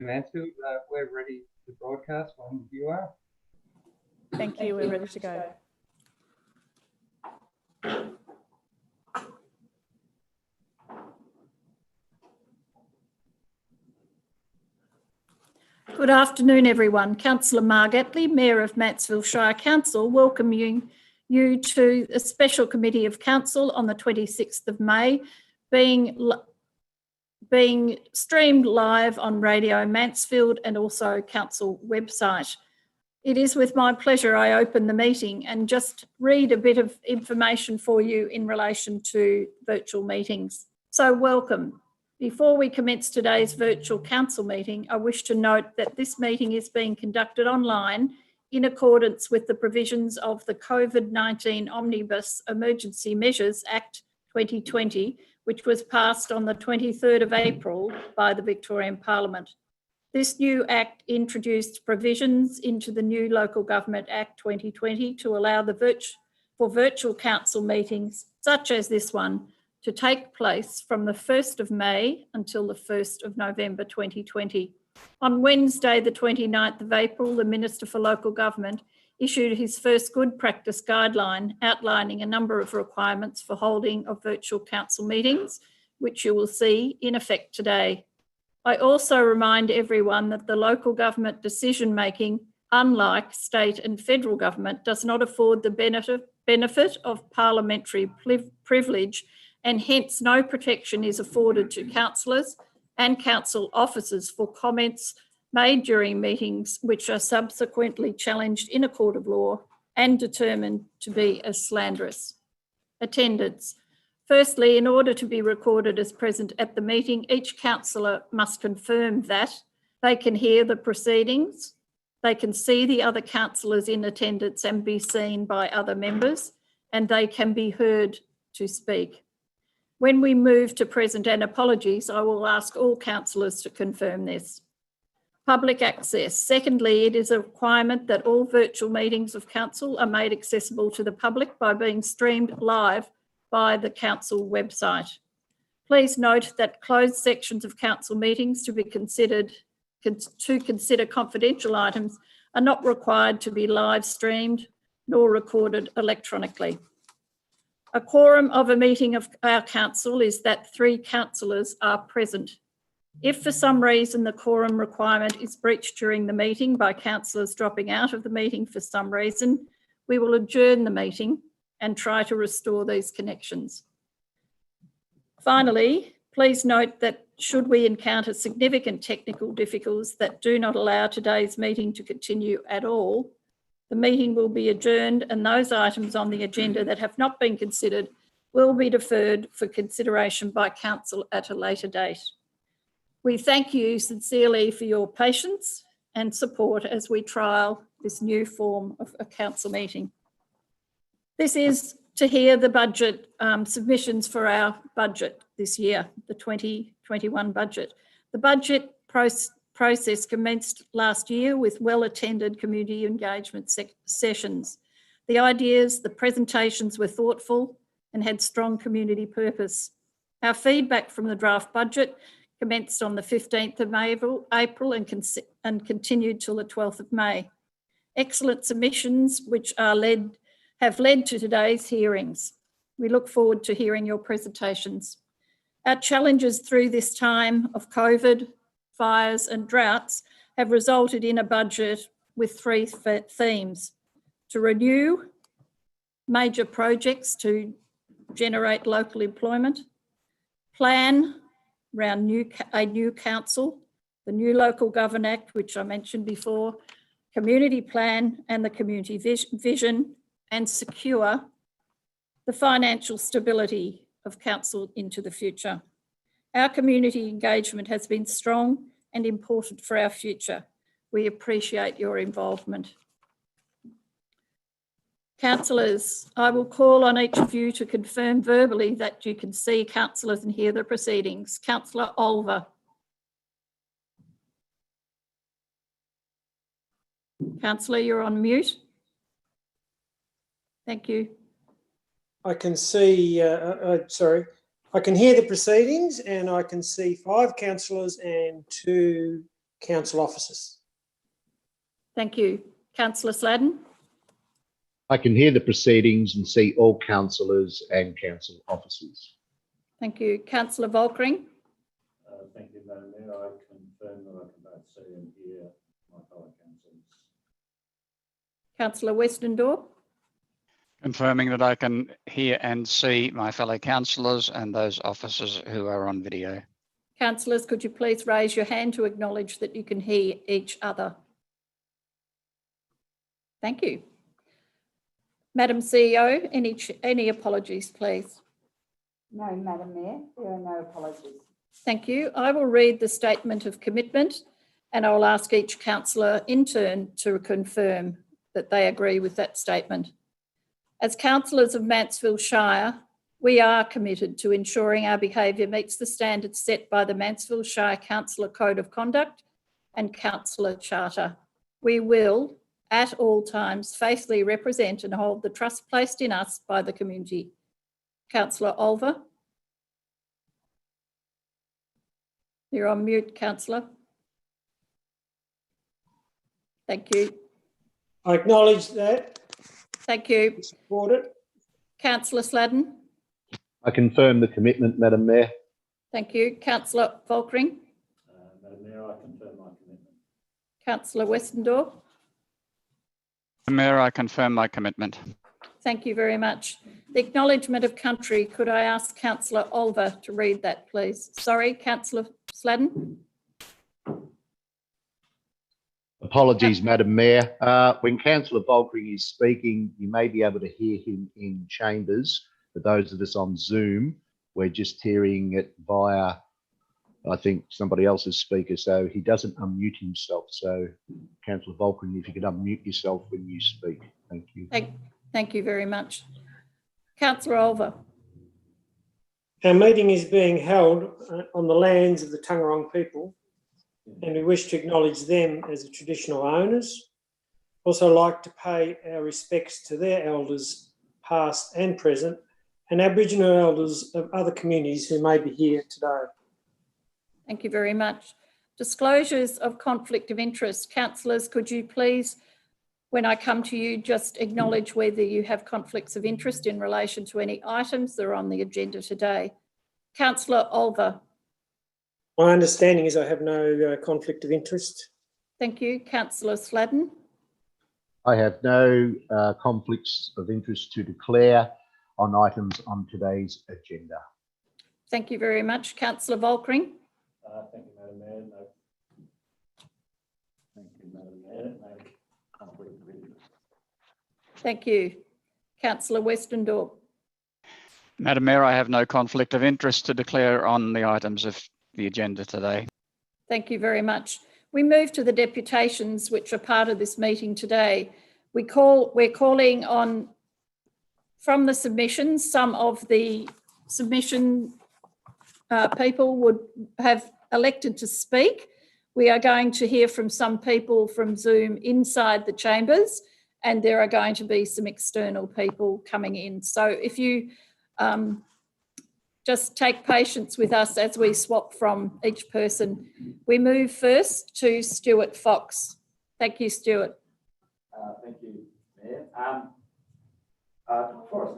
Mansfield, we're ready to broadcast when you are. Thank you, we're ready to go. Good afternoon, everyone. Councillor Margatley, Mayor of Mansfield Shire Council, welcoming you to a special committee of council on the 26th of May, being streamed live on Radio Mansfield and also council website. It is with my pleasure I open the meeting and just read a bit of information for you in relation to virtual meetings. So welcome. Before we commence today's virtual council meeting, I wish to note that this meeting is being conducted online in accordance with the provisions of the COVID-19 Omnibus Emergency Measures Act 2020, which was passed on the 23rd of April by the Victorian Parliament. This new Act introduced provisions into the new Local Government Act 2020 to allow for virtual council meetings, such as this one, to take place from the 1st of May until the 1st of November 2020. On Wednesday, the 29th of April, the Minister for Local Government issued his first good practice guideline outlining a number of requirements for holding of virtual council meetings, which you will see in effect today. I also remind everyone that the local government decision-making, unlike state and federal government, does not afford the benefit of parliamentary privilege, and hence no protection is afforded to councillors and council officers for comments made during meetings which are subsequently challenged in a court of law and determined to be as slanderous. Attendance. Firstly, in order to be recorded as present at the meeting, each councillor must confirm that they can hear the proceedings, they can see the other councillors in attendance and be seen by other members, and they can be heard to speak. When we move to present and apologies, I will ask all councillors to confirm this. Public access. Secondly, it is a requirement that all virtual meetings of council are made accessible to the public by being streamed live by the council website. Please note that closed sections of council meetings to consider confidential items are not required to be live streamed nor recorded electronically. A quorum of a meeting of our council is that 3 councillors are present. If for some reason the quorum requirement is breached during the meeting by councillors dropping out of the meeting for some reason, we will adjourn the meeting and try to restore these connections. Finally, please note that should we encounter significant technical difficulties that do not allow today's meeting to continue at all, the meeting will be adjourned and those items on the agenda that have not been considered will be deferred for consideration by council at a later date. We thank you sincerely for your patience and support as we trial this new form of a council meeting. This is to hear the budget submissions for our budget this year, the 2021 budget. The budget process commenced last year with well-attended community engagement sessions. The ideas, the presentations were thoughtful and had strong community purpose. Our feedback from the draft budget commenced on the 15th of April and continued till the 12th of May. Excellent submissions which have led to today's hearings. We look forward to hearing your presentations. Our challenges through this time of COVID, fires and droughts have resulted in a budget with 3 themes: to renew major projects to generate local employment, plan around a new council, the new Local Government Act, which I mentioned before, community plan and the community vision, and secure the financial stability of council into the future. Our community engagement has been strong and important for our future. We appreciate your involvement. Councillors, I will call on each of you to confirm verbally that you can see councillors and hear the proceedings. Councillor Olver. Councillor, you're on mute. Thank you. I can see, I can hear the proceedings and I can see 5 councillors and 2 council officers. Thank you. Councillor Sladden? I can hear the proceedings and see all councillors and council officers. Thank you. Councillor Volkering? Thank you, Madam Mayor. I confirm that I can both see and hear my fellow councillors. Councillor Westendorp? Confirming that I can hear and see my fellow councillors and those officers who are on video. Councillors, could you please raise your hand to acknowledge that you can hear each other? Thank you. Madam CEO, any apologies, please? No, Madam Mayor, there are no apologies. Thank you. I will read the statement of commitment and I will ask each councillor in turn to confirm that they agree with that statement. As councillors of Mansfield Shire, we are committed to ensuring our behaviour meets the standards set by the Mansfield Shire Councillor Code of Conduct and Councillor Charter. We will, at all times, faithfully represent and hold the trust placed in us by the community. Councillor Olver? You're on mute, Councillor. Thank you. I acknowledge that. Thank you. Support it. Councillor Sladden? I confirm the commitment, Madam Mayor. Thank you. Councillor Volkering? Madam Mayor, I confirm my commitment. Councillor Westendorp? Mayor, I confirm my commitment. Thank you very much. The acknowledgement of country, could I ask Councillor Olver to read that, please? Sorry, Councillor Sladden? Apologies, Madam Mayor. When Councillor Volkering is speaking, you may be able to hear him in chambers. For those of us on Zoom, we're just hearing it via, I think, somebody else's speaker, so he doesn't unmute himself. So, Councillor Volkering, if you could unmute yourself when you speak. Thank you. Thank you very much. Councillor Olver? Our meeting is being held on the lands of the Taungurung people, and we wish to acknowledge them as the traditional owners. Also like to pay our respects to their elders, past and present, and Aboriginal elders of other communities who may be here today. Thank you very much. Disclosures of conflict of interest. Councillors, could you please, when I come to you, just acknowledge whether you have conflicts of interest in relation to any items that are on the agenda today. Councillor Olver? My understanding is I have no conflict of interest. Thank you. Councillor Sladden? I have no conflicts of interest to declare on items on today's agenda. Thank you very much. Councillor Volkering? Thank you, Madam Mayor. No. Thank you, Madam Mayor. No conflict of interest. Thank you. Councillor Westendorp? Madam Mayor, I have no conflict of interest to declare on the items of the agenda today. Thank you very much. We move to the deputations, which are part of this meeting today. We're calling on, from the submissions, some of the submission people would have elected to speak. We are going to hear from some people from Zoom inside the chambers, and there are going to be some external people coming in. So if you just take patience with us as we swap from each person. We move first to Stuart Fox. Thank you, Stuart. Thank you, Mayor. Before I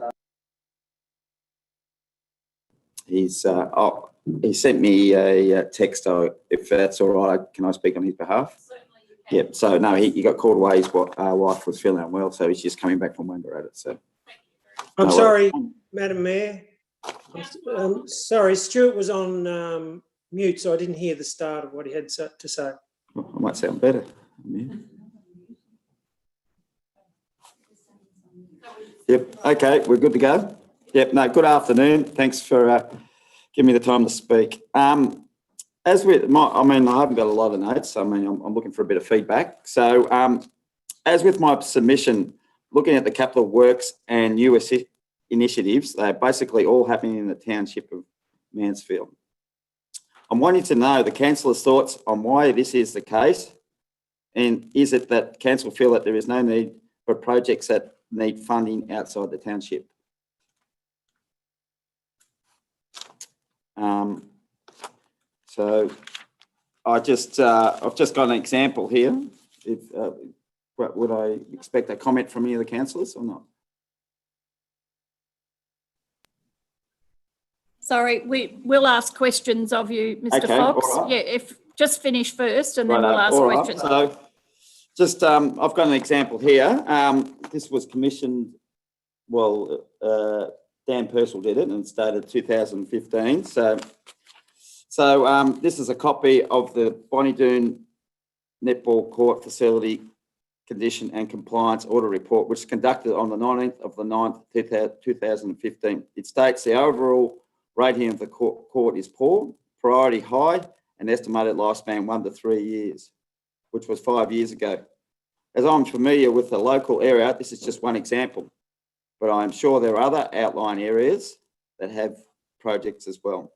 start, he sent me a text. If that's all right, can I speak on his behalf? Certainly you can. Yep. So no, he got called away. His wife was feeling unwell, so he's just coming back from Wangaratta. So I'm No sorry, Madam Mayor. Sorry, Stuart was on mute, so I didn't hear the start of what he had to say. I might sound better. Yeah. Yep. Okay, we're good to go. Yep. No. Good afternoon. Thanks for giving me the time to speak. As with I haven't got a lot of notes. I'm looking for a bit of feedback. So, as with my submission, looking at the capital works and new initiatives, they're basically all happening in the township of Mansfield. I'm wanting to know the councillor's thoughts on why this is the case, and is it that council feel that there is no need for projects that need funding outside the township? So I've just got an example here. If would I expect a comment from any of the councillors or not? Sorry, we will ask questions of you, Mr. Okay, Fox. all right. Yeah, if just finish first and then we'll ask All right. questions. So, just I've got an example here. This was commissioned. Well, Dan Purcell did it, and it started 2015. So this is a copy of the Bonnie-Doon Netball Court Facility Condition and Compliance Audit Report, which was conducted on the 19th of the 9th, 2015. It states the overall rating of the court is poor, priority high, and estimated lifespan 1 to 3 years, which was 5 years ago. As I'm familiar with the local area, this is just one example, but I'm sure there are other outlying areas that have projects as well.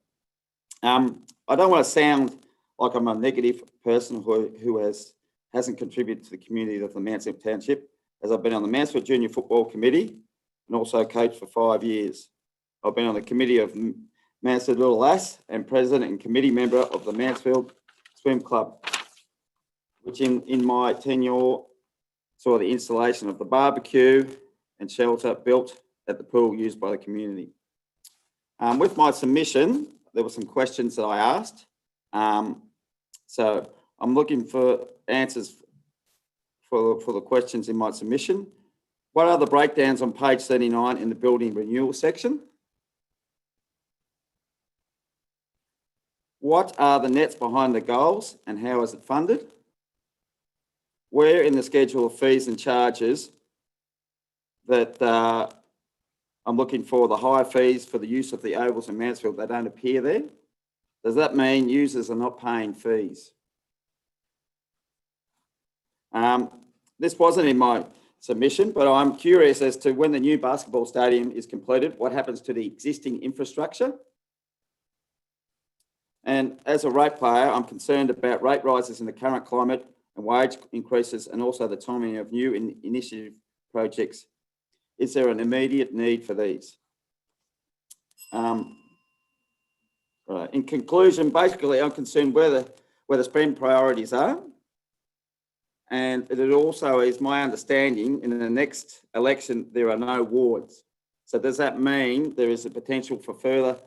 I don't want to sound like I'm a negative person who hasn't contributed to the community of the Mansfield Township, as I've been on the Mansfield Junior Football Committee and also coached for 5 years. I've been on the committee of Mansfield Little Lass and president and committee member of the Mansfield Swim Club, which in my tenure saw the installation of the barbecue and shelter built at the pool used by the community. With my submission, there were some questions that I asked. So I'm looking for answers for the questions in my submission. What are the breakdowns on page 39 in the building renewal section? What are the nets behind the goals and how is it funded? Where in the schedule of fees and charges that I'm looking for the higher fees for the use of the ovals in Mansfield, they don't appear there? Does that mean users are not paying fees? This wasn't in my submission, but I'm curious as to when the new basketball stadium is completed, what happens to the existing infrastructure? And as a ratepayer, I'm concerned about rate rises in the current climate and wage increases, and also the timing of new initiative projects. Is there an immediate need for these? Right. In conclusion, basically, I'm concerned where the spend priorities are. And it also is my understanding in the next election, there are no wards. So does that mean there is a potential for further,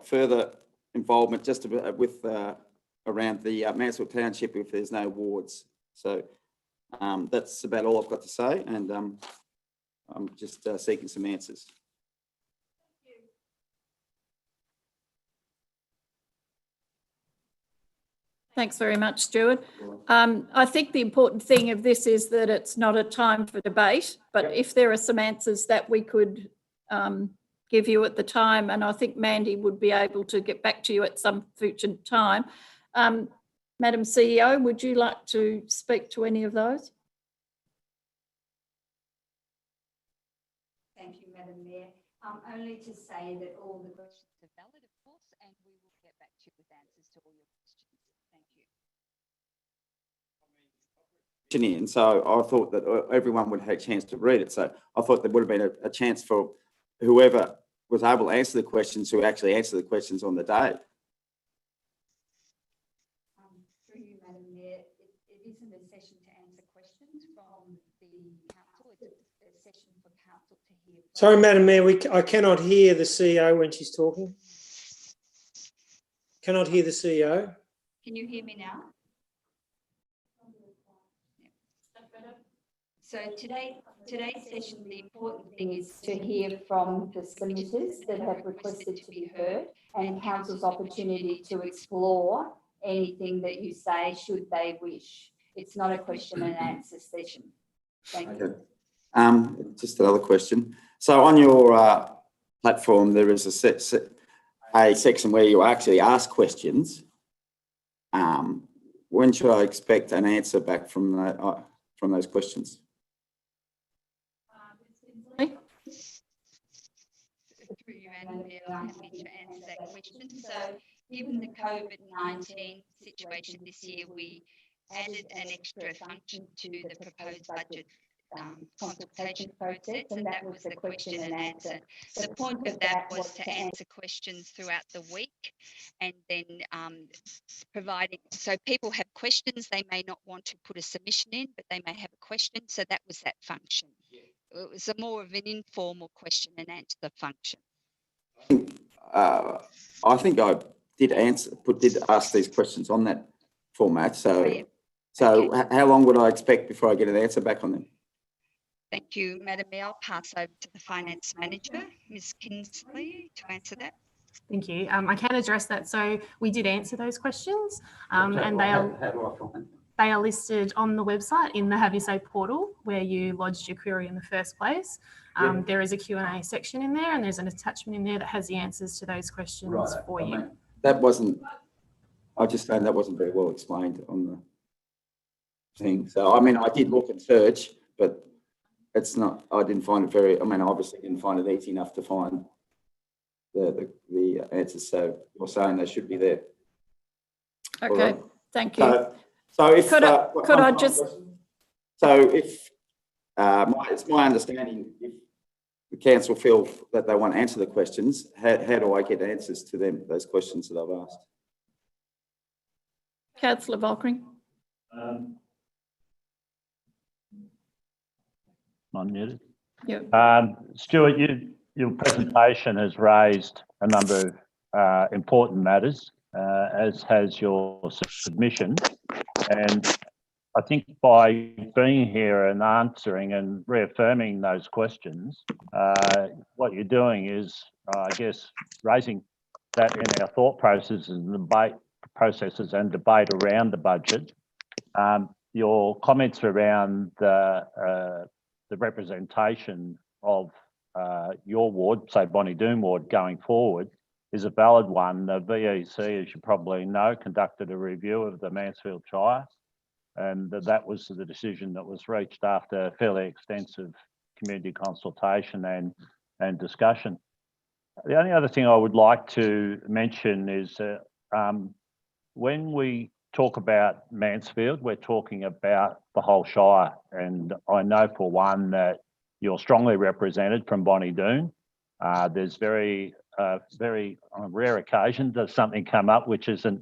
further involvement just with around the Mansfield Township if there's no wards? So that's about all I've got to say, and I'm just seeking some answers. Thanks very much, Stuart. I think the important thing of this is that it's not a time for debate, but if there are some answers that we could give you at the time, and I think Mandy would be able to get back to you at some future time. Madam CEO, would you like to speak to any of those? Thank you, Madam Mayor. Only to say that all the questions are valid, of course, and we will get back to you with answers to all your questions. Thank you. And so I thought that everyone would have a chance to read it. So I thought there would have been a chance for whoever was able to answer the questions to actually answer the questions on the day. Through you, Madam Mayor, it isn't a session to answer questions from the council. It's a session for council to hear. Sorry, Madam Mayor, I cannot hear the CEO when she's talking. Cannot hear the CEO. Can you hear me now? So today's session, the important thing is to hear from the submitters that have requested to be heard, and council's opportunity to explore anything that you say should they wish. It's not a question and answer session. Thank you. Just another question. So on your platform, there is a section where you actually ask questions. When should I expect an answer back from those questions? Through you, Madam Mayor, I'm happy to answer that question. So, given the COVID-19 situation this year, we added an extra function to the proposed budget consultation process, and that was the question and answer. The point of that was to answer questions throughout the week, and then providing, so people have questions, they may not want to put a submission in, but they may have a question, so that was that function. It was more of an informal question and answer function. I think I did ask these questions on that format. So, Okay. How long would I expect before I get an answer back on them? Thank you, Madam Mayor. I'll pass over to the Finance Manager, Ms. Kingsley, to answer that. Thank you. I can address that. So we did answer those questions, and they are listed on the website in the Have You Say portal where you lodged your query in the first place. There is a Q&A section in there, and there's an attachment in there that has the answers to those questions for you. That wasn't, I just found that wasn't very well explained on the thing. So, I mean, I did look and search, but it's not, I didn't find it very, I mean, I obviously didn't find it easy enough to find the answers. So you're saying they should be there. Okay, Right. thank you. So if Could I just? So if it's my understanding, if the council feel that they want to answer the questions, how do I get answers to them, those questions that I've asked? Councillor Volkering. Unmuted. Yeah. Stuart, your presentation has raised a number of important matters, as has your submission. And I think by being here and answering and reaffirming those questions, what you're doing is, I guess, raising that in our thought processes and debate around the budget. Your comments around the representation of your ward, say Bonnie Doon ward, going forward is a valid one. The VEC, as you probably know, conducted a review of the Mansfield Shire, and that was the decision that was reached after fairly extensive community consultation and discussion. The only other thing I would like to mention is when we talk about Mansfield, we're talking about the whole Shire. And I know for one that you're strongly represented from Bonnie Doon. There's very on a rare occasion does something come up which isn't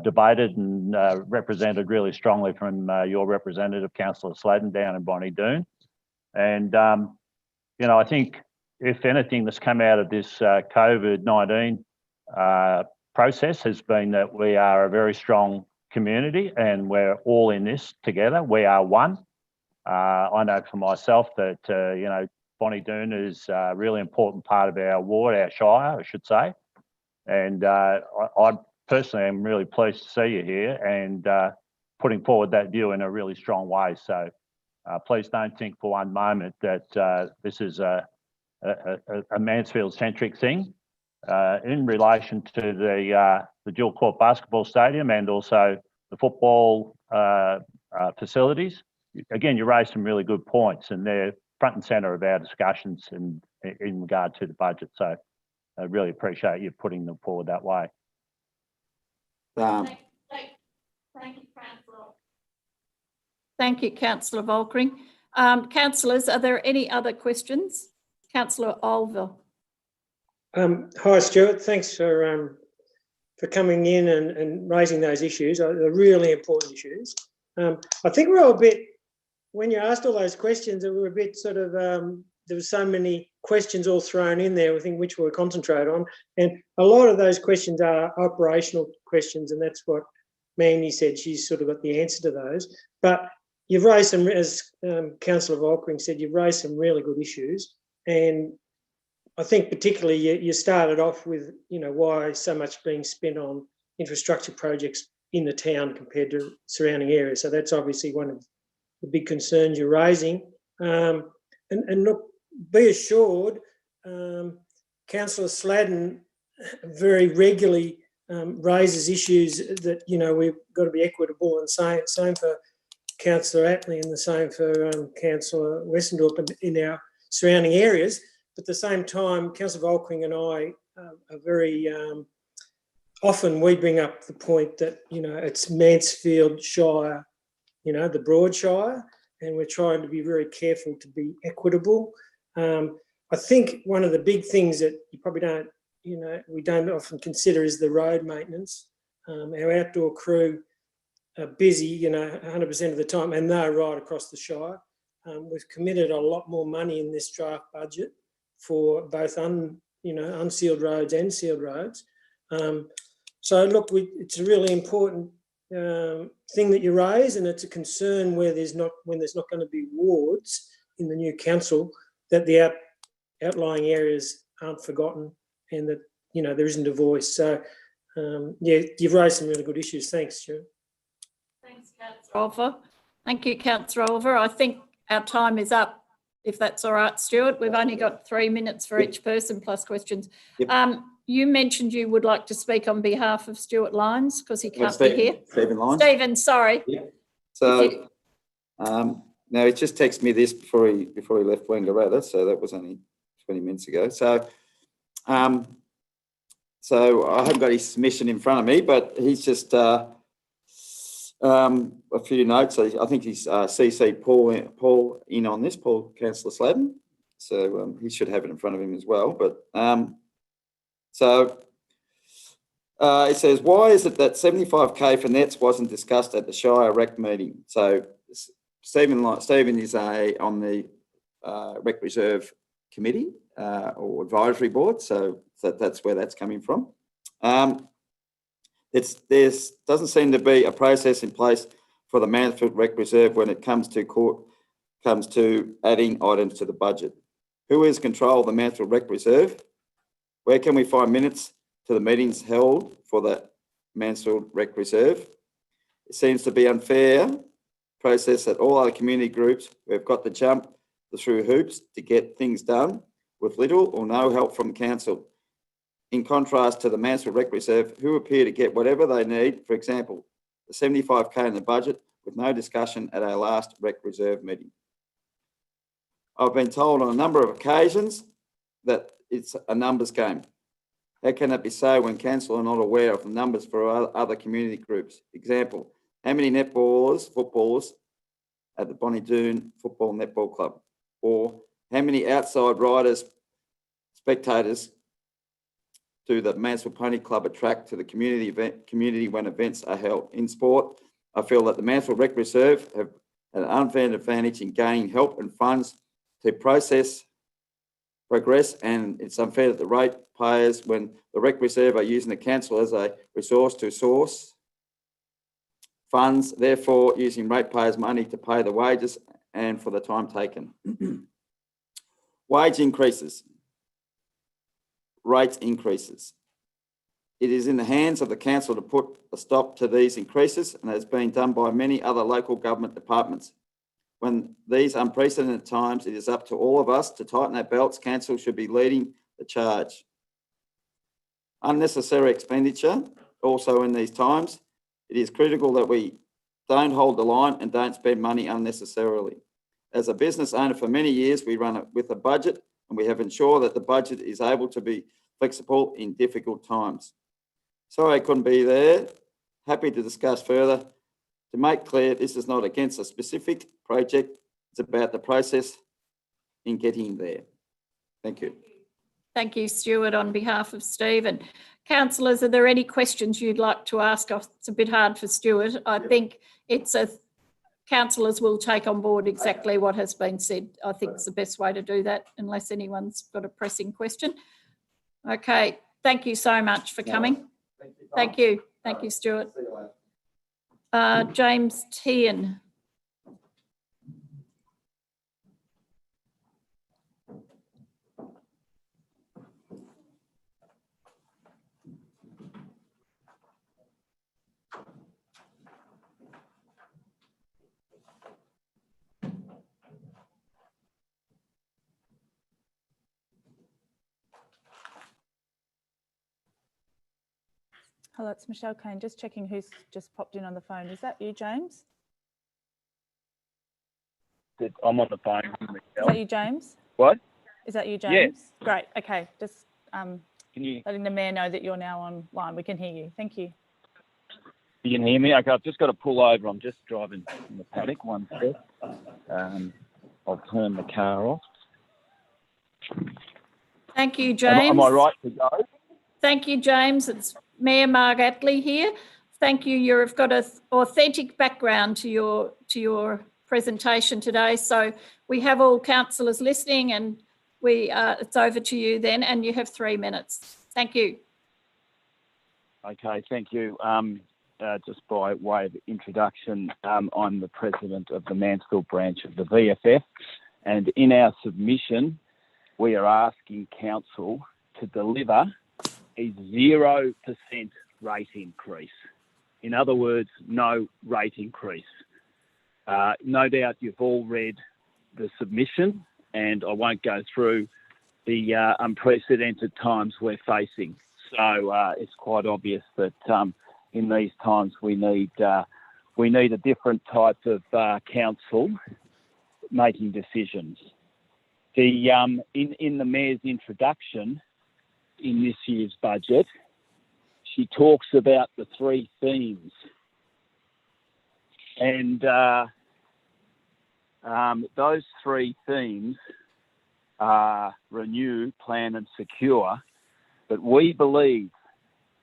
debated and represented really strongly from your representative, Councillor Sladden, down in Bonnie Doon. And, you know, I think if anything that's come out of this COVID-19 process has been that we are a very strong community and we're all in this together. We are one. I know for myself that, you know, Bonnie Doon is a really important part of our ward, our Shire, I should say. And I personally am really pleased to see you here and putting forward that view in a really strong way. So please don't think for one moment that this is a Mansfield-centric thing. In relation to the dual court basketball stadium and also the football facilities, again, you raised some really good points, and they're front and centre of our discussions in regard to the budget. So I really appreciate you putting them forward that way. Thank you, Councillor. Thank you, Councillor Volkering. Councillors, are there any other questions? Councillor Olver. Hi, Stuart. Thanks for coming in and raising those issues. They're really important issues. I think we're all a bit, when you asked all those questions, we were a bit sort of, there were so many questions all thrown in there, I think, which we'll concentrate on. And a lot of those questions are operational questions, and that's what Mandy said. She's sort of got the answer to those. But you've raised some, as Councillor Volkering said, you've raised some really good issues. And I think particularly you started off with, you know, why so much being spent on infrastructure projects in the town compared to surrounding areas. So that's obviously one of the big concerns you're raising. And look, be assured, Councillor Sladden very regularly raises issues that, you know, we've got to be equitable, and same for Councillor Attlee and the same for Councillor Westendorp in our surrounding areas. But at the same time, Councillor Volkering and I are very often we bring up the point that, you know, it's Mansfield Shire, you know, the Broad Shire, and we're trying to be very careful to be equitable. I think one of the big things that you probably don't, we don't often consider is the road maintenance. Our outdoor crew are busy, 100% of the time, and they're right across the Shire. We've committed a lot more money in this draft budget for both unsealed roads and sealed roads. So look, it's a really important thing that you raise, and it's a concern when there's not going to be wards in the new council, that the outlying areas aren't forgotten and that there isn't a voice. So yeah, you've raised some really good issues. Thanks, Stuart. Thanks, Councillor Oliver. Thank you, Councillor Oliver. I think our time is up, if that's all right, Stuart. We've only got 3 minutes for each person plus questions. Yep. You mentioned you would like to speak on behalf of Stuart Lyons because he can't be here. Stephen Lyons. Stephen, sorry. Yeah. So now he just texted me this before he left Wangaratta, so that was only 20 minutes ago. So so I haven't got his submission in front of me, but he's just a few notes. I think he's CC Paul in on this, Councillor Sladden. So he should have it in front of him as well. But it says, why is it that 75k for nets wasn't discussed at the Shire Rec meeting? So Stephen is on the Rec Reserve Committee or Advisory Board, so that's where that's coming from. There doesn't seem to be a process in place for the Mansfield Rec Reserve when it comes to adding items to the budget. Who is control of the Mansfield Rec Reserve? Where can we find minutes to the meetings held for the Mansfield Rec Reserve? It seems to be unfair process that all other community groups who have got to jump through hoops to get things done with little or no help from council. In contrast to the Mansfield Rec Reserve, who appear to get whatever they need, for example, the 75k in the budget with no discussion at our last Rec Reserve meeting. I've been told on a number of occasions that it's a numbers game. How can it be so when council are not aware of the numbers for other community groups? Example, how many footballers at the Bonnie Doon Football Netball Club? Or how many outside riders, spectators do the Mansfield Pony Club attract to the community when events are held? In sport, I feel that the Mansfield Rec Reserve have an unfair advantage in gaining help and funds to progress, and it's unfair that the ratepayers, when the Rec Reserve are using the council as a resource to source funds, therefore using ratepayers' money to pay the wages and for the time taken. Wage increases, rate increases. It is in the hands of the council to put a stop to these increases, and has been done by many other local government departments. When these unprecedented times, it is up to all of us to tighten our belts. Council should be leading the charge. Unnecessary expenditure, also in these times, it is critical that we don't hold the line and don't spend money unnecessarily. As a business owner for many years, we run it with a budget, and we have ensured that the budget is able to be flexible in difficult times. Sorry I couldn't be there. Happy to discuss further. To make clear, this is not against a specific project. It's about the process in getting there. Thank you. Thank you, Stuart, on behalf of Stephen. Councillors, are there any questions you'd like to ask? It's a bit hard for Stuart. I think councillors will take on board exactly what has been said. I think it's the best way to do that, unless anyone's got a pressing question. Okay, thank you so much for coming. Thank you. Thank you, Stuart. James Tian. Hello, it's Michelle Kane. Just checking who's just popped in on the phone. Is that you, James? I'm on the phone. Is that you, James? What? Is that you, James? Yes. Great. Okay. Just Can you? letting the mayor know that you're now online. We can hear you. Thank you. You can hear me? Okay, I've just got to pull over. I'm just driving in the paddock. One sec. I'll turn the car off. Thank you, James. Am I right to go? Thank you, James. It's Mayor Marg Atley here. Thank you. You've got an authentic background to your presentation today. So we have all councillors listening, and it's over to you then, and you have 3 minutes. Thank you. Okay, thank you. Just by way of introduction, I'm the president of the Mansfield branch of the VFF, and in our submission, we are asking council to deliver a 0% rate increase. In other words, no rate increase. No doubt you've all read the submission, and I won't go through the unprecedented times we're facing. So it's quite obvious that in these times we need a different type of council making decisions. In the Mayor's introduction in this year's budget, she talks about the 3 themes, and those 3 themes are renew, plan and secure, but we believe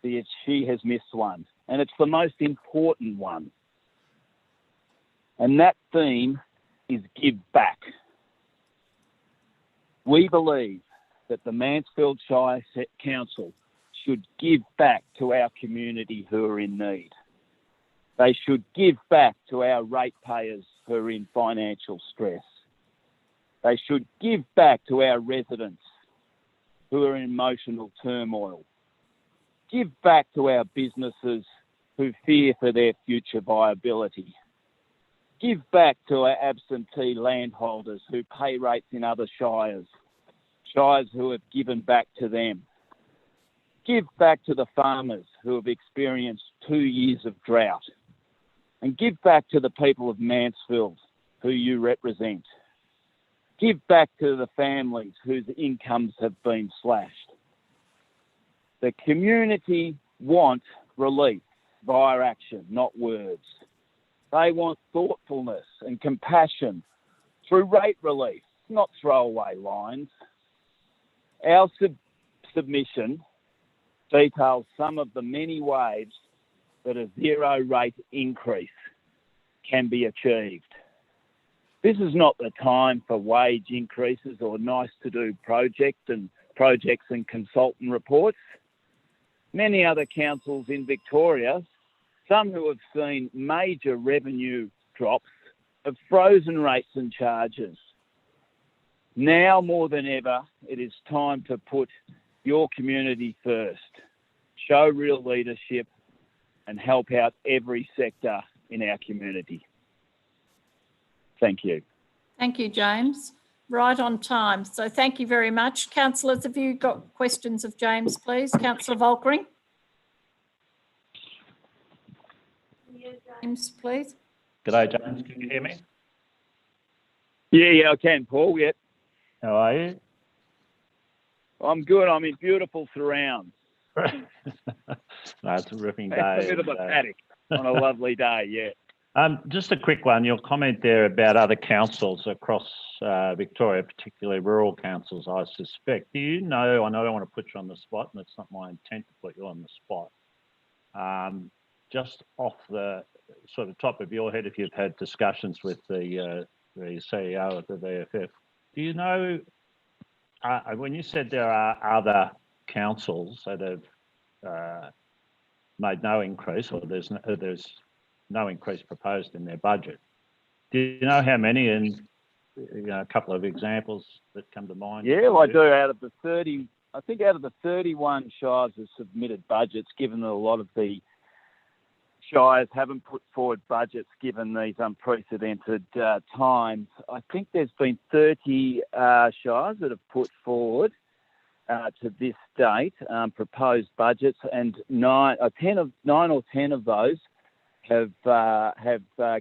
that she has missed one, and it's the most important one, and that theme is give back. We believe that the Mansfield Shire Council should give back to our community who are in need. They should give back to our ratepayers who are in financial stress. They should give back to our residents who are in emotional turmoil. Give back to our businesses who fear for their future viability. Give back to our absentee landholders who pay rates in other shires who have given back to them. Give back to the farmers who have experienced 2 years of drought. And give back to the people of Mansfield who you represent. Give back to the families whose incomes have been slashed. The community want relief via action, not words. They want thoughtfulness and compassion through rate relief, not throwaway lines. Our submission details some of the many ways that a 0 rate increase can be achieved. This is not the time for wage increases or nice-to-do projects and consultant reports. Many other councils in Victoria, some who have seen major revenue drops, have frozen rates and charges. Now more than ever, it is time to put your community first, show real leadership and help out every sector in our community. Thank you. Thank you, James. Right on time. So thank you very much. Councillors, have you got questions of James, please? Councillor Volkering. James, please. G'day, James. Can you hear me? Yeah, I can, Paul. Yeah. How are you? I'm good. I'm in beautiful surrounds. No, it's a ripping day. It's a bit of a paddock on a lovely day, yeah. Just a quick one. Your comment there about other councils across Victoria, particularly rural councils, I suspect. Do you know, I don't want to put you on the spot, and it's not my intent to put you on the spot. Just off the sort of top of your head, if you've had discussions with the CEO of the VFF, do you know, when you said there are other councils that have made no increase, or there's no increase proposed in their budget, do you know how many, and a couple of examples that come to mind? Yeah, well, I do. Out of the 30, I think out of the 31 shires have submitted budgets, given that a lot of the shires haven't put forward budgets given these unprecedented times. I think there's been 30 shires that have put forward to this date proposed budgets, and 9 or 10 of those have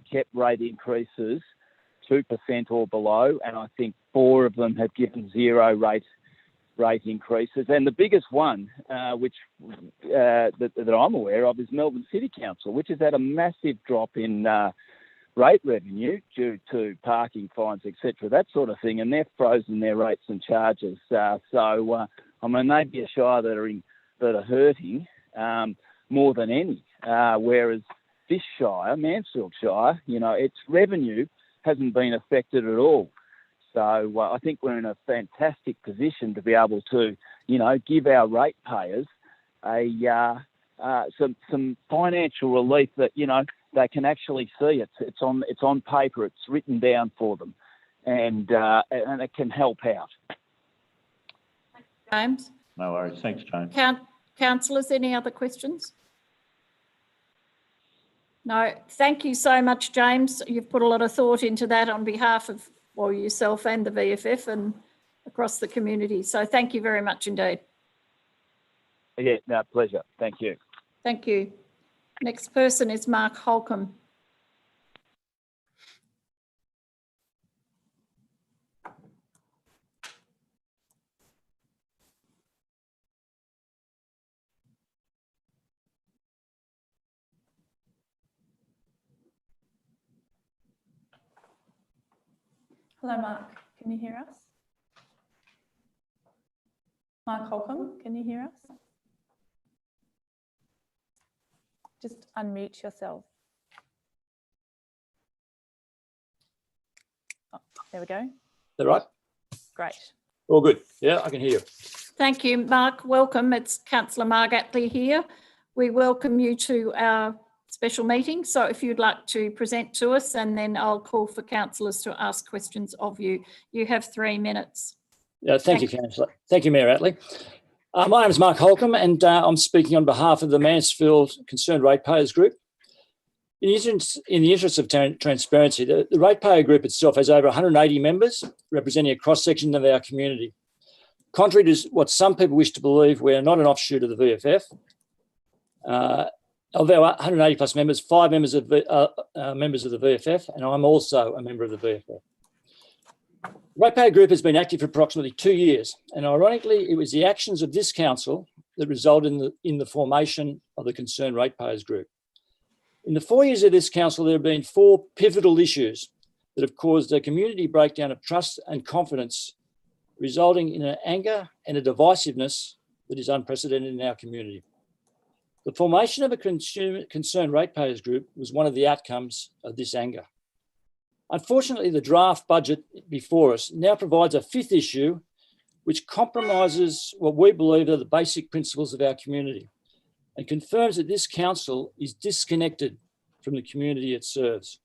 kept rate increases 2% or below, and I think 4 of them have given 0 rate rate increases. And the biggest one, that I'm aware of, is Melbourne City Council, which has had a massive drop in rate revenue due to parking fines, etc., that sort of thing, and they've frozen their rates and charges. I mean, they'd be a shire that are hurting more than any, whereas this shire, Mansfield Shire, its revenue hasn't been affected at all. So I think we're in a fantastic position to be able to, give our ratepayers some financial relief that they can actually see. It's on paper. It's written down for them, and it can help out. James? No worries. Thanks, James. Councillors, any other questions? No, thank you so much, James. You've put a lot of thought into that on behalf of yourself and the VFF and across the community. So thank you very much indeed. Yeah, no, pleasure. Thank you. Thank you. Next person is Mark Holcomb. Hello, Mark. Can you hear us? Mark Holcomb, can you hear us? Just unmute yourself. Oh, there we go. Is that right? Great. All good. Yeah, I can hear you. Thank you, Mark. Welcome. It's Councillor Marg Attlee here. We welcome you to our special meeting. So if you'd like to present to us, and then I'll call for councillors to ask questions of you. You have 3 minutes. Yeah, thank you, Councillor. Thank you, Mayor Attlee. My name is Mark Holcomb, and I'm speaking on behalf of the Mansfield Concerned Ratepayers Group. In the interest of transparency, the ratepayer group itself has over 180 members, representing a cross-section of our community. Contrary to what some people wish to believe, we're not an offshoot of the VFF. Of our 180 plus members, 5 members of members of the VFF, and I'm also a member of the VFF. The Ratepayer Group has been active for approximately 2 years, and ironically, it was the actions of this council that resulted in the formation of the Concerned Ratepayers Group. In the 4 years of this council, there have been 4 pivotal issues that have caused a community breakdown of trust and confidence, resulting in an anger and a divisiveness that is unprecedented in our community. The formation of a Concerned Ratepayers Group was one of the outcomes of this anger. Unfortunately, the draft budget before us now provides a 5th issue, which compromises what we believe are the basic principles of our community and confirms that this council is disconnected from the community it serves.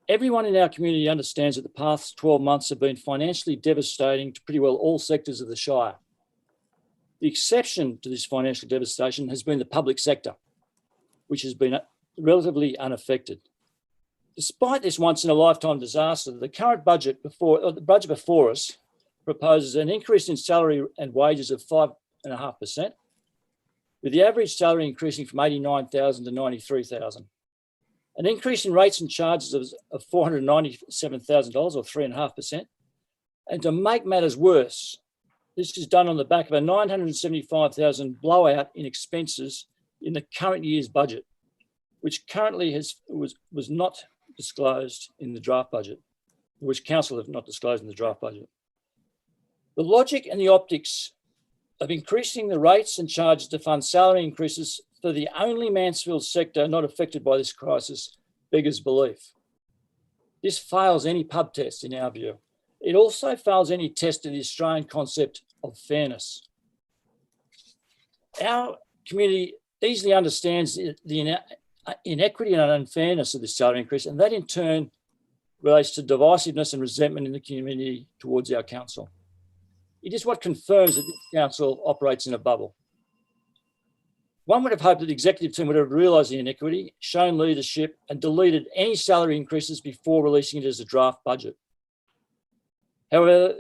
Everyone in our community understands that the past 12 months have been financially devastating to pretty well all sectors of the Shire. The exception to this financial devastation has been the public sector, which has been relatively unaffected. Despite this once-in-a-lifetime disaster, the current budget the budget before us proposes an increase in salary and wages of 5.5%, with the average salary increasing from $89,000 to $93,000. An increase in rates and charges of $497,000 or 3.5%. And to make matters worse, this is done on the back of a $975,000 blowout in expenses in the current year's budget, which currently was not disclosed in the draft budget, which council have not disclosed in the draft budget. The logic and the optics of increasing the rates and charges to fund salary increases for the only Mansfield sector not affected by this crisis beggars belief. This fails any pub test in our view. It also fails any test of the Australian concept of fairness. Our community easily understands the inequity and unfairness of this salary increase, and that in turn relates to divisiveness and resentment in the community towards our council. It is what confirms that this council operates in a bubble. One would have hoped that the executive team would have realised the inequity, shown leadership, and deleted any salary increases before releasing it as a draft budget. However,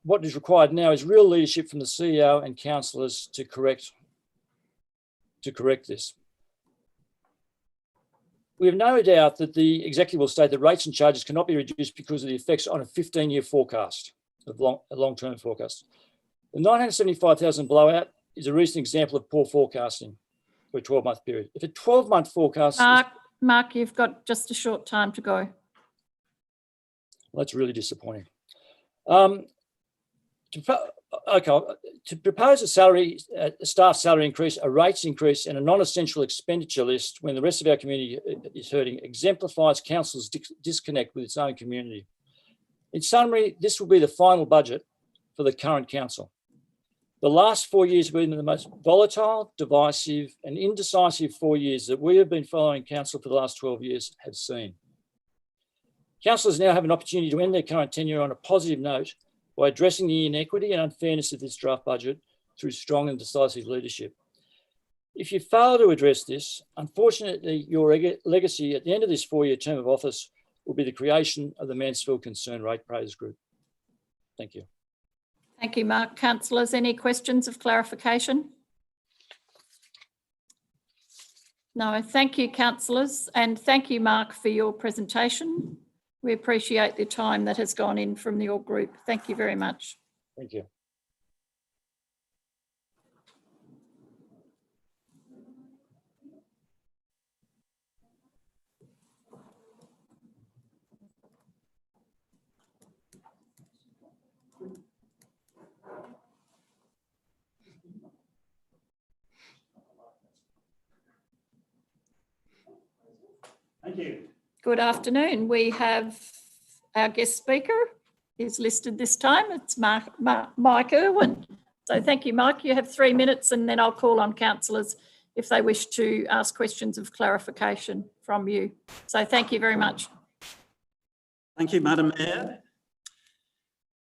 what is required now is real leadership from the CEO and councillors to correct this. We have no doubt that the executive will state that rates and charges cannot be reduced because of the effects on a 15-year forecast. of long-term forecasts. The 975,000 blowout is a recent example of poor forecasting for a 12-month period. If a 12-month forecast... Mark, you've got just a short time to go. Well, that's really disappointing. To propose a staff salary increase, a rates increase and a non-essential expenditure list when the rest of our community is hurting exemplifies council's disconnect with its own community. In summary, this will be the final budget for the current council. The last 4 years have been the most volatile, divisive and indecisive 4 years that we have been following council for the last 12 years have seen. Councillors now have an opportunity to end their current tenure on a positive note by addressing the inequity and unfairness of this draft budget through strong and decisive leadership. If you fail to address this, unfortunately, your legacy at the end of this 4-year term of office will be the creation of the Mansfield Concerned Ratepayers Group. Thank you. Thank you, Mark. Councillors, any questions of clarification? No, thank you, councillors, and thank you, Mark, for your presentation. We appreciate the time that has gone in from your group. Thank you very much. Thank you. Thank you. Good afternoon. We have our guest speaker is listed this time. It's Mike Irwin. So thank you, Mike. You have 3 minutes and then I'll call on councillors if they wish to ask questions of clarification from you. So thank you very much. Thank you, Madam Mayor.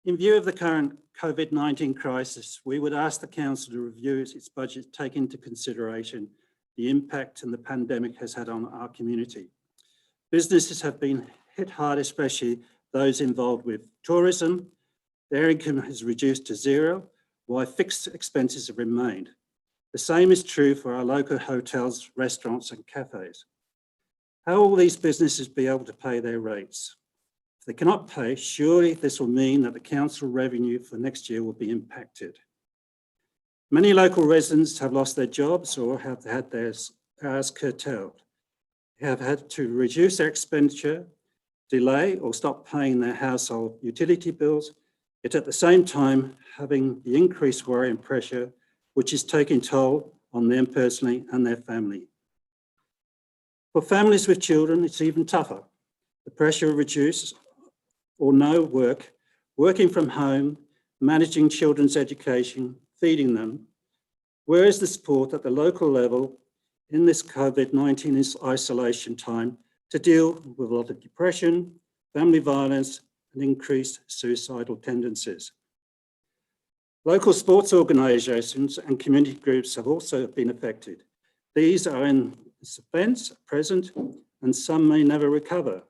In view of the current COVID-19 crisis, we would ask the council to review its budget, take into consideration the impact the pandemic has had on our community. Businesses have been hit hard, especially those involved with tourism. Their income has reduced to zero, while fixed expenses have remained. The same is true for our local hotels, restaurants and cafes. How will these businesses be able to pay their rates? If they cannot pay, surely this will mean that the council revenue for next year will be impacted. Many local residents have lost their jobs or have had their hours curtailed. They have had to reduce their expenditure, delay or stop paying their household utility bills, yet at the same time having the increased worry and pressure which is taking toll on them personally and their family. For families with children, it's even tougher. The pressure of reduced or no work, working from home, managing children's education, feeding them. Where is the support at the local level in this COVID-19 isolation time to deal with a lot of depression, family violence, and increased suicidal tendencies? Local sports organisations and community groups have also been affected. These are in suspense at present, and some may never recover.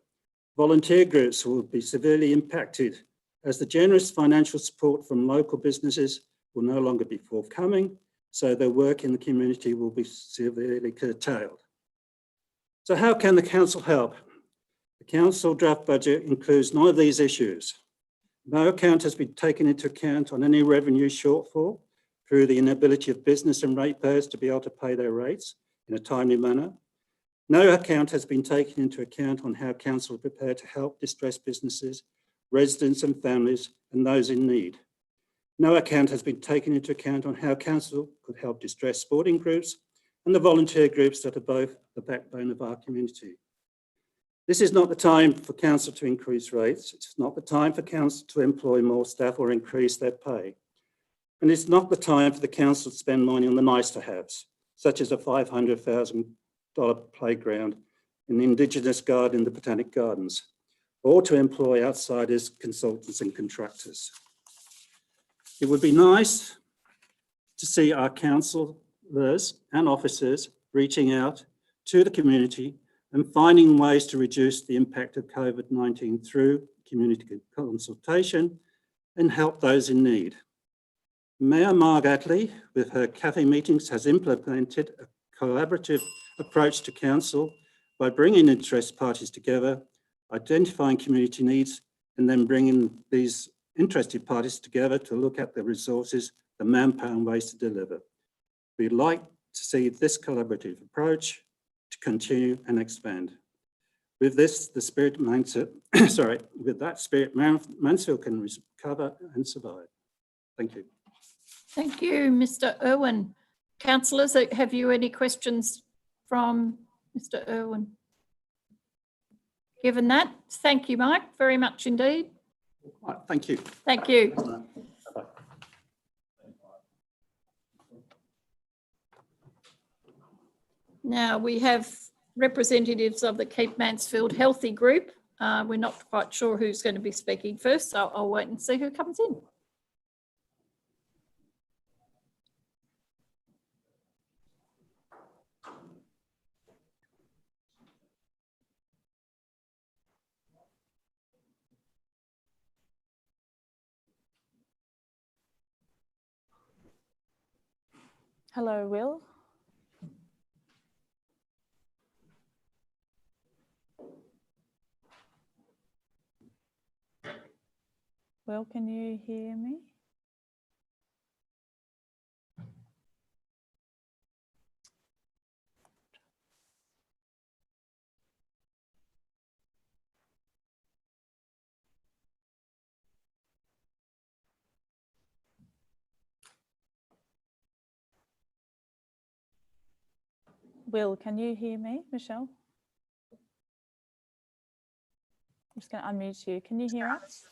Volunteer groups will be severely impacted as the generous financial support from local businesses will no longer be forthcoming, so their work in the community will be severely curtailed. So how can the council help? The council draft budget includes none of these issues. No account has been taken into account on any revenue shortfall through the inability of business and ratepayers to be able to pay their rates in a timely manner. No account has been taken into account on how council are prepared to help distressed businesses, residents and families and those in need. No account has been taken into account on how council could help distressed sporting groups and the volunteer groups that are both the backbone of our community. This is not the time for council to increase rates. It's not the time for council to employ more staff or increase their pay. And it's not the time for the council to spend money on the nice to haves, such as a $500,000 playground in the Indigenous garden in the Botanic Gardens, or to employ outsiders, consultants and contractors. It would be nice to see our councillors and officers reaching out to the community and finding ways to reduce the impact of COVID-19 through community consultation and help those in need. Mayor Marg Attlee, with her cafe meetings, has implemented a collaborative approach to council by bringing interest parties together, identifying community needs, and then bringing these interested parties together to look at the resources, the manpower and ways to deliver. We'd like to see this collaborative approach to continue and expand. With this, the spirit Mansfield, with that spirit, Mansfield can recover and survive. Thank you. Thank you, Mr. Irwin. Councillors, have you any questions from Mr. Irwin? Given that, thank you, Mike, very much indeed. Right, thank you. Thank you. Bye-bye. Now we have representatives of the Keep Mansfield Healthy Group. We're not quite sure who's going to be speaking first, so I'll wait and see who comes in. Hello, Will. Will, can you hear me? Will, can you hear me? Michelle? I'm just going to unmute you. Can you hear us?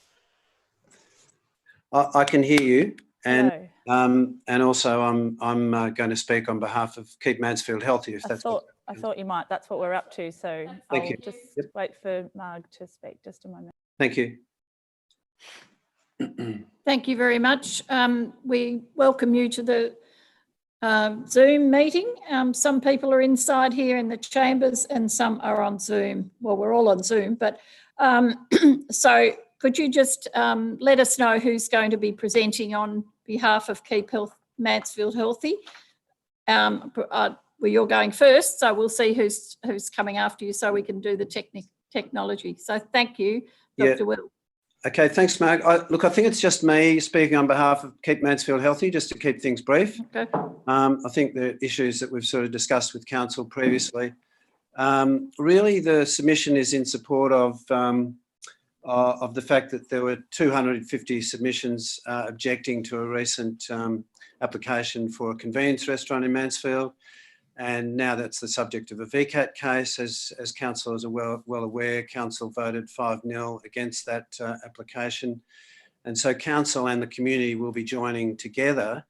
I can hear you, and Hello. and also I'm going to speak on behalf of Keep Mansfield Healthy. If that's I thought you might. That's what we're up to. So Thank I'll you. just Yep. wait for Marg to speak. Just a moment. Thank you. Thank you very much. We welcome you to the Zoom meeting. Some people are inside here in the chambers and some are on Zoom. Well, we're all on Zoom, but so could you just let us know who's going to be presenting on behalf of Keep Mansfield Healthy? Well, you're going first, so we'll see who's coming after you so we can do the technology. So thank you, Dr. Will. Okay, thanks, Mark. Look, I think it's just me speaking on behalf of Keep Mansfield Healthy, just to keep things brief. Okay. I think the issues that we've sort of discussed with Council previously, really the submission is in support of the fact that there were 250 submissions objecting to a recent application for a convenience restaurant in Mansfield. And now that's the subject of a VCAT case. As councillors are well aware, Council voted 5-0 against that application. And so Council and the community will be joining together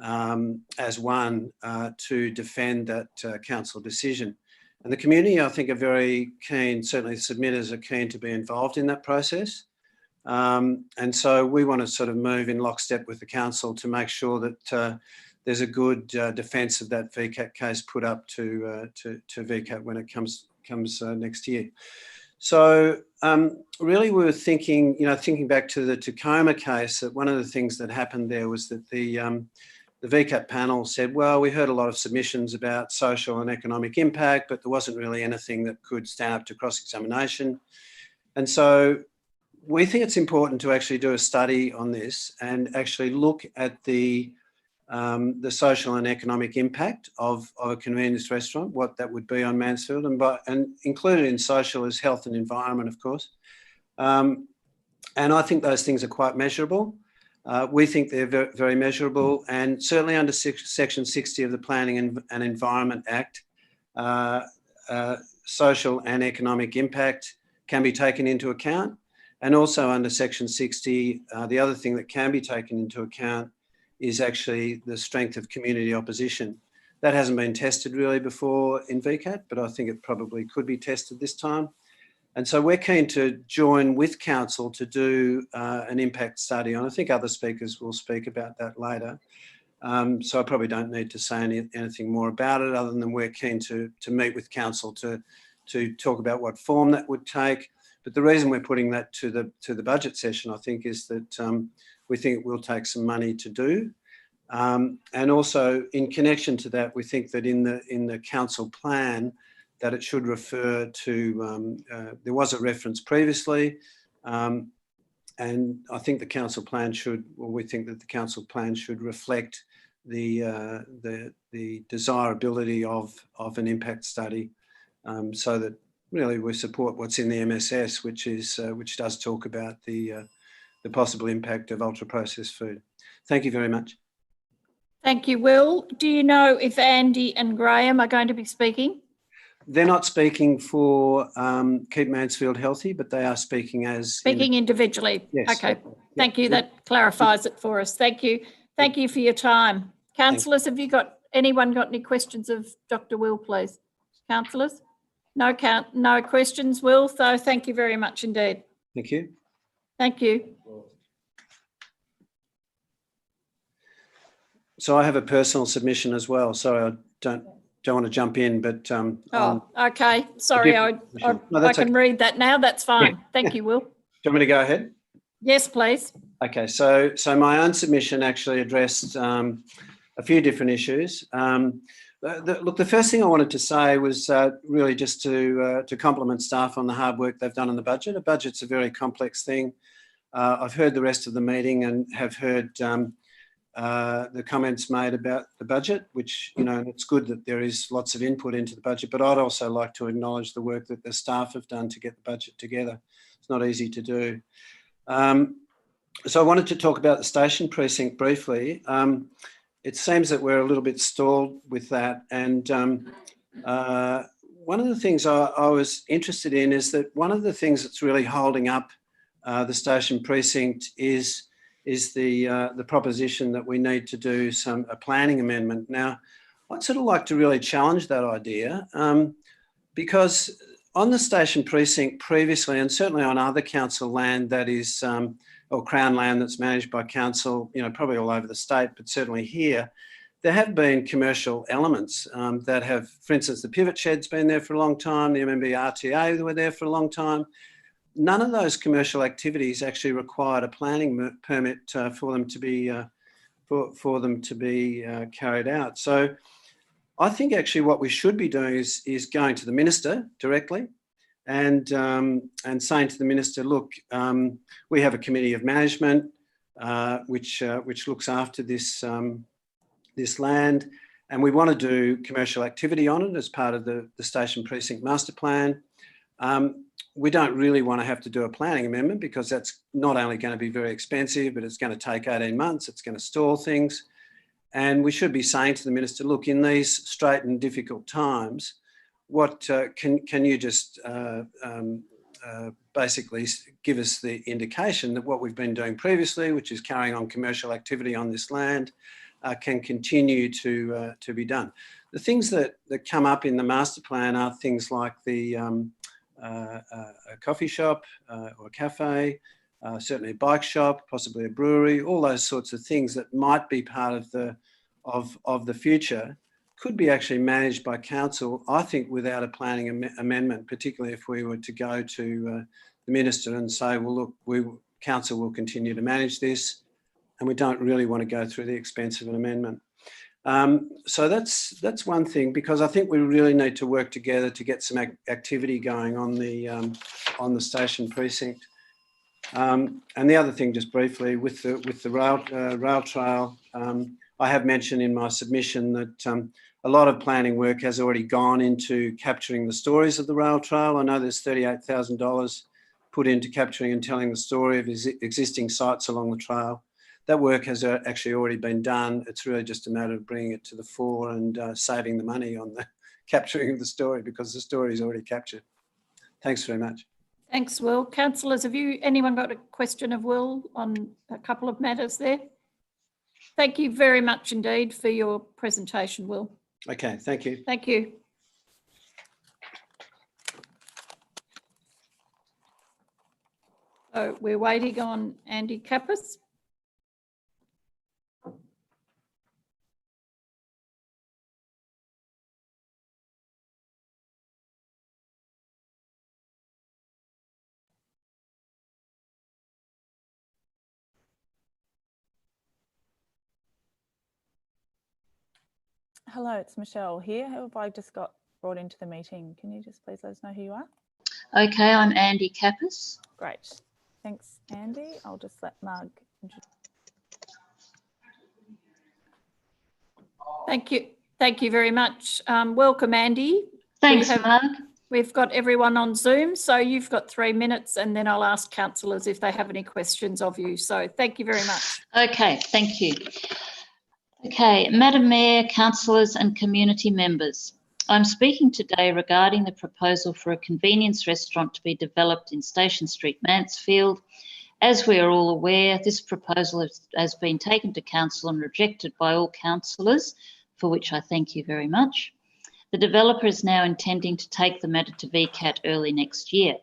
as one to defend that Council decision. And the community, I think, are very keen, certainly the submitters are keen to be involved in that process. And so we want to sort of move in lockstep with the Council to make sure that there's a good defence of that VCAT case put up to VCAT when it comes next year. So really we were thinking, thinking back to the Tacoma case, that one of the things that happened there was that the VCAT panel said, well, we heard a lot of submissions about social and economic impact, but there wasn't really anything that could stand up to cross-examination. And so we think it's important to actually do a study on this and actually look at the social and economic impact of a convenience restaurant, what that would be on Mansfield, and included in social is health and environment, of course. And I think those things are quite measurable. We think they're very, very measurable, and certainly under Section 60 of the Planning and Environment Act, social and economic impact can be taken into account. And also under Section 60, the other thing that can be taken into account is actually the strength of community opposition. That hasn't been tested really before in VCAT, but I think it probably could be tested this time. And so we're keen to join with Council to do an impact study, and I think other speakers will speak about that later. So I probably don't need to say anything more about it other than we're keen to meet with Council to talk about what form that would take. But the reason we're putting that to the budget session, I think, is that we think it will take some money to do. And also in connection to that, we think that in the Council plan that it should refer to, there was a reference previously, and I think the council plan should, or we think that the council plan should reflect the desirability of an impact study, so that really we support what's in the MSS, which does talk about the possible impact of ultra processed food. Thank you very much. Thank you, Will. Do you know if Andy and Graham are going to be speaking? They're not speaking for Keep Mansfield Healthy, but they are speaking as... Speaking individually. Yes. Okay. Thank you. That clarifies it for us. Thank you. Thank you for your time. Councillors, have you got anyone got any questions of Dr. Will, please? Councillors? No questions, Will. So thank you very much indeed. Thank you. Thank you. So I have a personal submission as well. Sorry, I don't want to jump in, but okay. Sorry, I can read that now. That's fine. Yeah. Thank you, Will. Do you want me to go ahead? Yes, please. Okay, so my own submission actually addressed a few different issues. Look, the first thing I wanted to say was really just to compliment staff on the hard work they've done on the budget. A budget's a very complex thing. I've heard the rest of the meeting and have heard the comments made about the budget, which, you know, it's good that there is lots of input into the budget, but I'd also like to acknowledge the work that the staff have done to get the budget together. It's not easy to do. So I wanted to talk about the station precinct briefly. It seems that we're a little bit stalled with that. And one of the things I was interested in is that one of the things that's really holding up the station precinct is the proposition that we need to do a planning amendment. Now, I'd sort of like to really challenge that idea because on the station precinct previously, and certainly on other council land that is, or Crown land that's managed by council, you know, probably all over the state, but certainly here, there have been commercial elements that have, for instance, the pivot shed's been there for a long time, the MMB RTA were there for a long time. None of those commercial activities actually required a planning permit for them to be carried out. So I think actually what we should be doing is going to the minister directly and saying to the minister, look, we have a committee of management which looks after this land, and we want to do commercial activity on it as part of the station precinct master plan. We don't really want to have to do a planning amendment because that's not only going to be very expensive, but it's going to take 18 months. It's going to stall things. And we should be saying to the minister, look, in these straight and difficult times, what can you just basically give us the indication that what we've been doing previously, which is carrying on commercial activity on this land, can continue to be done. The things that come up in the master plan are things like the a coffee shop or a cafe, certainly a bike shop, possibly a brewery, all those sorts of things that might be part of the future could be actually managed by council, I think, without a planning amendment, particularly if we were to go to the minister and say, well, look, council will continue to manage this and we don't really want to go through the expense of an amendment. So that's one thing, because I think we really need to work together to get some activity going on the station precinct. And the other thing, just briefly, with the rail trail, I have mentioned in my submission that a lot of planning work has already gone into capturing the stories of the rail trail. I know there's $38,000 put into capturing and telling the story of existing sites along the trail. That work has actually already been done. It's really just a matter of bringing it to the fore and saving the money on the capturing of the story, because the story is already captured. Thanks very much. Thanks, Will. Councillors, have anyone got a question of Will on a couple of matters there? Thank you very much indeed for your presentation, Will. Okay, thank you. Thank you. So we're waiting on Andy Kappas. Hello, it's Michelle here. Who have I just got brought into the meeting? Can you just please let us know who you are? Okay, I'm Andy Kappas. Great. Thanks, Andy. I'll just let Marg. Thank you. Thank you very much. Welcome, Andy. Thanks, Marg. We've got everyone on Zoom, so you've got 3 minutes and then I'll ask councillors if they have any questions of you. So thank you very much. Okay, thank you. Okay, Madam Mayor, councillors and community members. I'm speaking today regarding the proposal for a convenience restaurant to be developed in Station Street, Mansfield. As we are all aware, this proposal has been taken to council and rejected by all councillors, for which I thank you very much. The developer is now intending to take the matter to VCAT early next year.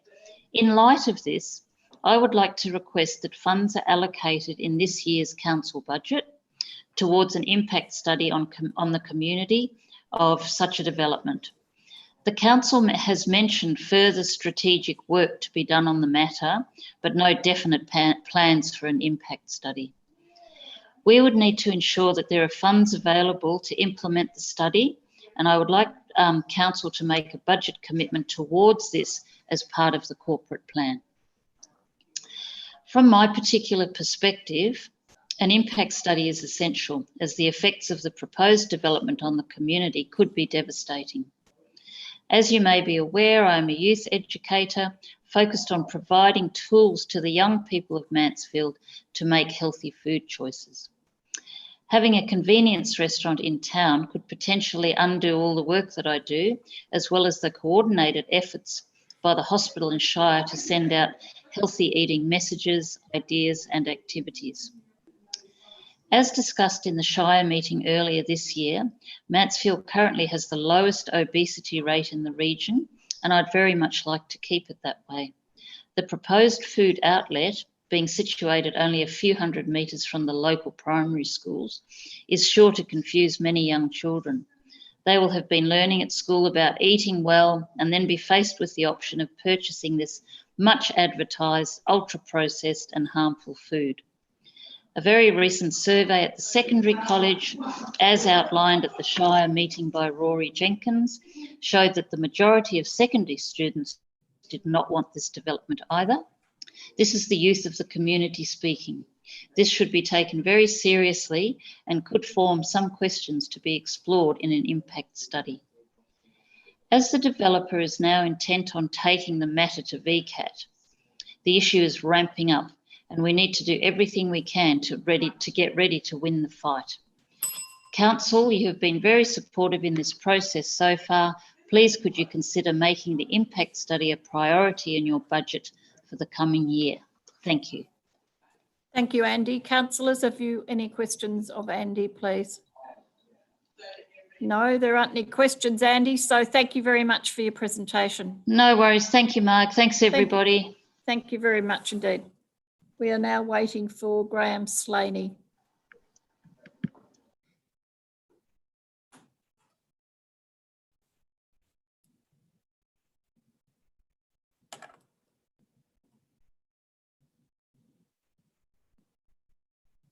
In light of this, I would like to request that funds are allocated in this year's council budget towards an impact study on the community of such a development. The council has mentioned further strategic work to be done on the matter, but no definite plans for an impact study. We would need to ensure that there are funds available to implement the study, and I would like council to make a budget commitment towards this as part of the corporate plan. From my particular perspective, an impact study is essential, as the effects of the proposed development on the community could be devastating. As you may be aware, I am a youth educator focused on providing tools to the young people of Mansfield to make healthy food choices. Having a convenience restaurant in town could potentially undo all the work that I do, as well as the coordinated efforts by the hospital and Shire to send out healthy eating messages, ideas and activities. As discussed in the Shire meeting earlier this year, Mansfield currently has the lowest obesity rate in the region, and I'd very much like to keep it that way. The proposed food outlet, being situated only a few hundred metres from the local primary schools, is sure to confuse many young children. They will have been learning at school about eating well and then be faced with the option of purchasing this much advertised, ultra-processed and harmful food. A very recent survey at the secondary college, as outlined at the Shire meeting by Rory Jenkins, showed that the majority of secondary students did not want this development either. This is the youth of the community speaking. This should be taken very seriously and could form some questions to be explored in an impact study. As the developer is now intent on taking the matter to VCAT, the issue is ramping up and we need to do everything we can to get ready to win the fight. Council, you have been very supportive in this process so far. Please could you consider making the impact study a priority in your budget for the coming year? Thank you. Thank you, Andy. Councillors, have you any questions of Andy, please? No, there aren't any questions, Andy, so thank you very much for your presentation. No worries. Thank you, Marg. Thanks, everybody. Thank you very much indeed. We are now waiting for Graham Slaney.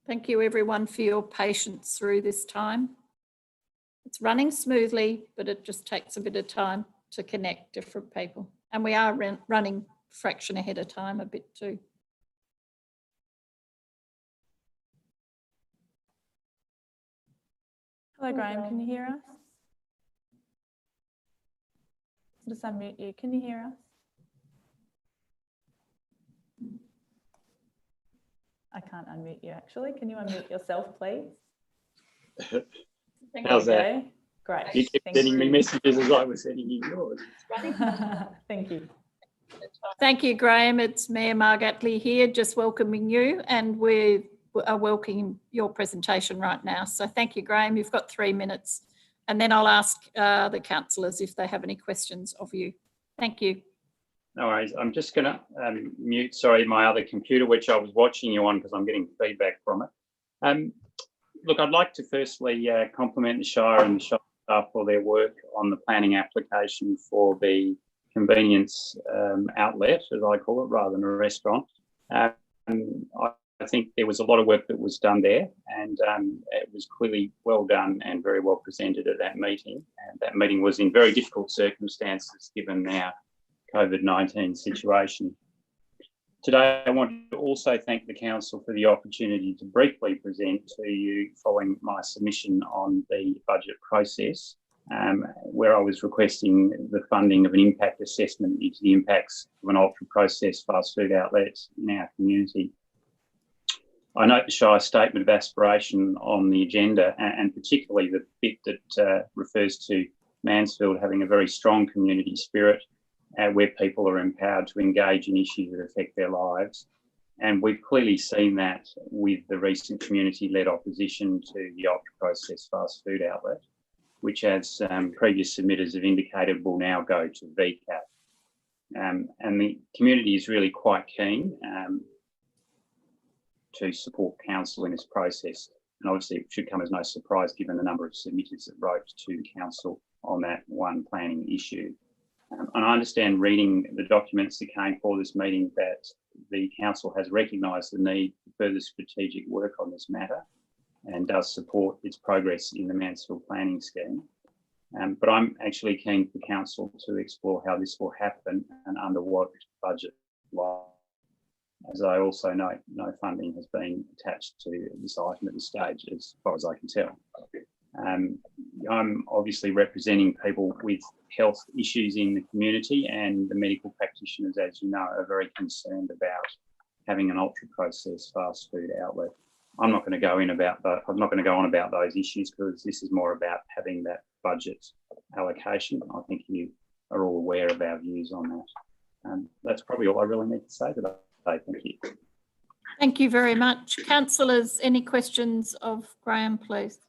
Thank you everyone for your patience through this time. It's running smoothly, but it just takes a bit of time to connect different people. And we are running fraction ahead of time a bit too. Hello, Graham, can you hear us? I'll just unmute you. Can you hear us? I can't unmute you actually. Can you unmute yourself, please? How's that? Great. You kept sending me messages as I was sending you yours. Thank you. Thank you, Graham. It's Mayor Marg Attlee here, just welcoming you, and we are welcoming your presentation right now. So thank you, Graham. You've got 3 minutes, and then I'll ask the councillors if they have any questions of you. Thank you. No worries. I'm just going to mute, sorry, my other computer, which I was watching you on because I'm getting feedback from it. Look, I'd like to firstly compliment the Shire and the Shire staff for their work on the planning application for the convenience outlet, as I call it, rather than a restaurant. I think there was a lot of work that was done there, and it was clearly well done and very well presented at that meeting. And that meeting was in very difficult circumstances given our COVID-19 situation. Today, I want to also thank the Council for the opportunity to briefly present to you following my submission on the budget process, where I was requesting the funding of an impact assessment into the impacts of an ultra-processed fast food outlet in our community. I note the Shire statement of aspiration on the agenda, and particularly the bit that refers to Mansfield having a very strong community spirit, where people are empowered to engage in issues that affect their lives. And we've clearly seen that with the recent community-led opposition to the ultra-processed fast food outlet, which, as previous submitters have indicated, will now go to VCAT. And the community is really quite keen to support council in this process. And obviously it should come as no surprise given the number of submitters that wrote to council on that one planning issue. And I understand reading the documents that came for this meeting that the council has recognised the need for further strategic work on this matter and does support its progress in the Mansfield planning scheme. But I'm actually keen for council to explore how this will happen and under what budget line. As I also note, no funding has been attached to this item at this stage, as far as I can tell. I'm obviously representing people with health issues in the community, and the medical practitioners, as you know, are very concerned about having an ultra-processed fast food outlet. I'm not going to go on about those issues because this is more about having that budget allocation. I think you are all aware of our views on that. That's probably all I really need to say today. Thank you. Thank you very much. Councillors, any questions of Graham, please?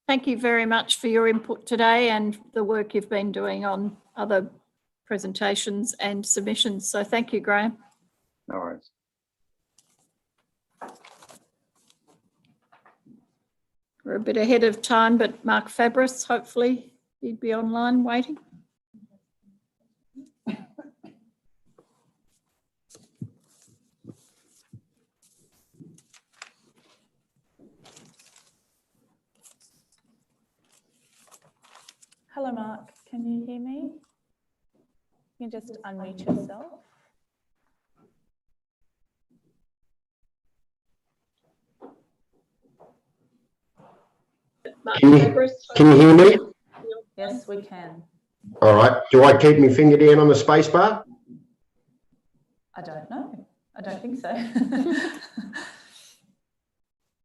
Thank you very much for your input today and the work you've been doing on other presentations and submissions. So thank you, Graham. No worries. We're a bit ahead of time, but Mark Fabris, hopefully he'd be online waiting. Hello, Mark. Can you hear me? You can just unmute yourself. Can you hear me? Yes, we can. All right. Do I keep my finger down on the space bar? I don't know. I don't think so.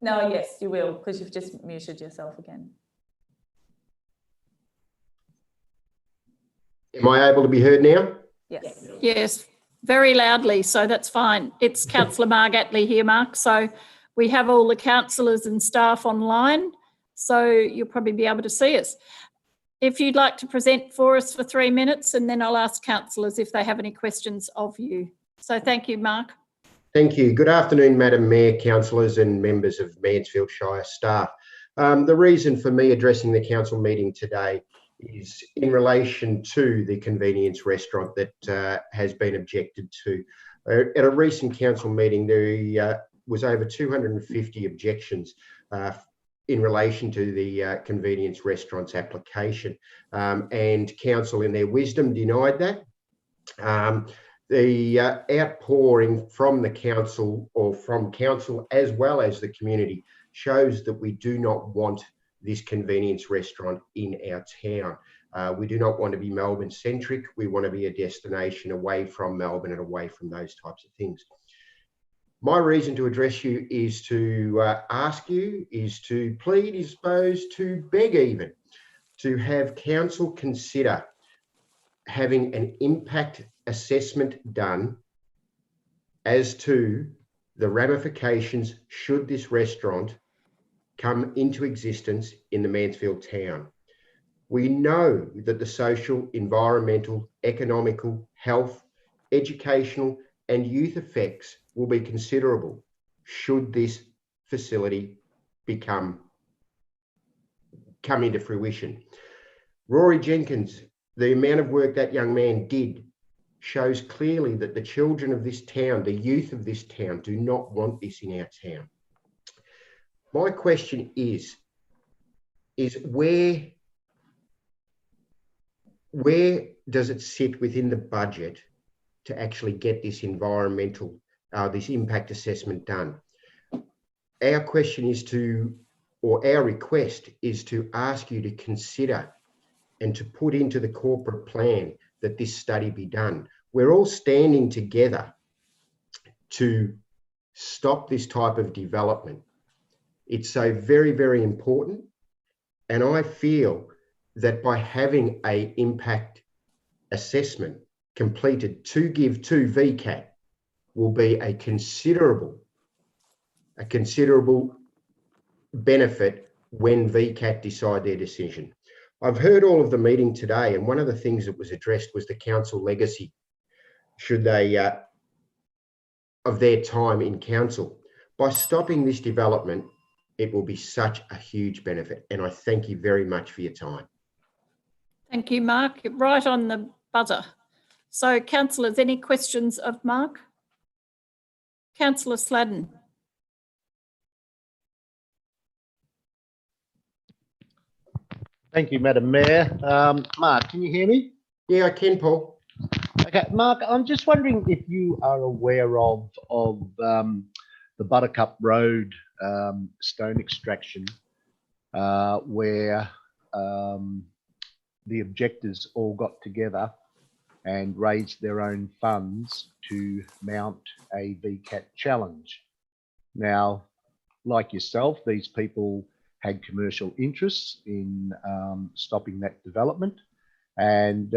No, yes, you will, because you've just muted yourself again. Am I able to be heard now? Yes. Yes, very loudly, so that's fine. It's Councillor Marg Attlee here, Mark. So we have all the councillors and staff online, so you'll probably be able to see us. If you'd like to present for us for 3 minutes, and then I'll ask councillors if they have any questions of you. So thank you, Mark. Thank you. Good afternoon, Madam Mayor, councillors and members of Mansfield Shire staff. The reason for me addressing the council meeting today is in relation to the convenience restaurant that has been objected to. At a recent council meeting, there was over 250 objections in relation to the convenience restaurant's application, and council in their wisdom denied that. The outpouring from the council, or from council as well as the community, shows that we do not want this convenience restaurant in our town. We do not want to be Melbourne centric. We want to be a destination away from Melbourne and away from those types of things. My reason to address you is to ask you, is to plead, is supposed to beg even, to have council consider having an impact assessment done as to the ramifications should this restaurant come into existence in the Mansfield town. We know that the social, environmental, economical, health, educational and youth effects will be considerable should this facility come into fruition. Rory Jenkins, the amount of work that young man did shows clearly that the children of this town, the youth of this town, do not want this in our town. My question is where does it sit within the budget to actually get this this impact assessment done. Our question is our request is to ask you to consider and to put into the corporate plan that this study be done. We're all standing together to stop this type of development. It's so very, very important. And I feel that by having an impact assessment completed to give to VCAT will be a considerable benefit when VCAT decide their decision. I've heard all of the meeting today, and one of the things that was addressed was the council legacy, should they, of their time in council. By stopping this development, it will be such a huge benefit, and I thank you very much for your time. Thank you, Mark. Right on the buzzer. So, councillors, any questions of Mark? Councillor Sladden. Thank you, Madam Mayor. Mark, can you hear me? Yeah, I can, Paul. Okay, Mark, I'm just wondering if you are aware of the Buttercup Road stone extraction, where the objectors all got together and raised their own funds to mount a VCAT challenge. Now, like yourself, these people had commercial interests in stopping that development, and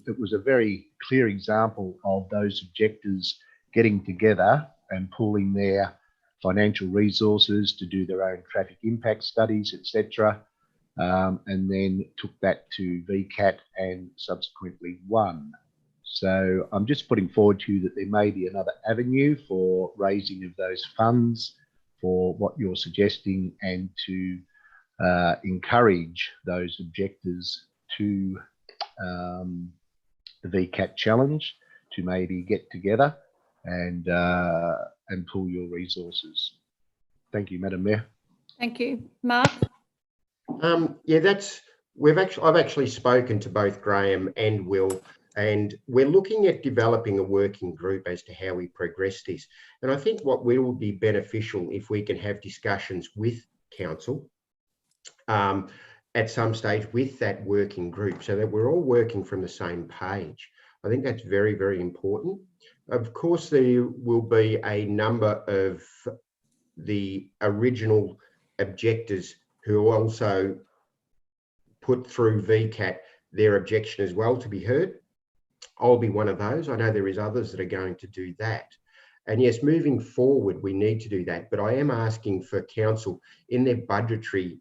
it was a very clear example of those objectors getting together and pooling their financial resources to do their own traffic impact studies, etc., and then took that to VCAT and subsequently won. So I'm just putting forward to you that there may be another avenue for raising of those funds for what you're suggesting, and to encourage those objectors to the VCAT challenge to maybe get together and pool your resources. Thank you, Madam Mayor. Thank you. Mark? Yeah, I've actually spoken to both Graham and Will, and we're looking at developing a working group as to how we progress this. And I think what will be beneficial if we can have discussions with council at some stage with that working group, so that we're all working from the same page. I think that's very, very important. Of course, there will be a number of the original objectors who also put through VCAT their objection as well to be heard. I'll be one of those. I know there is others that are going to do that. And yes, moving forward, we need to do that. But I am asking for council in their budgetary,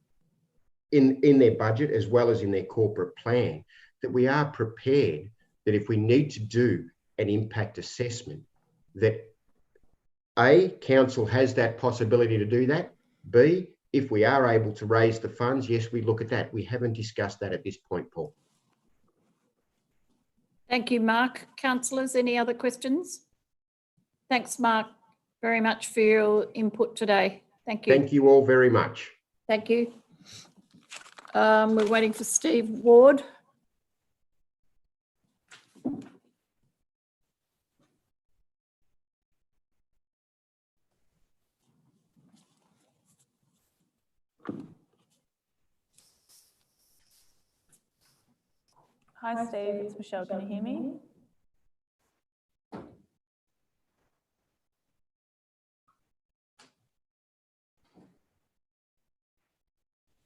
in their budget, as well as in their corporate plan, that we are prepared that if we need to do an impact assessment, that A, council has that possibility to do that. B, if we are able to raise the funds, yes, we look at that. We haven't discussed that at this point, Paul. Thank you, Mark. Councillors, any other questions? Thanks, Mark, very much for your input today. Thank you. Thank you all very much. Thank you. We're waiting for Steve Ward. Hi, Steve. It's Michelle. Can you hear me?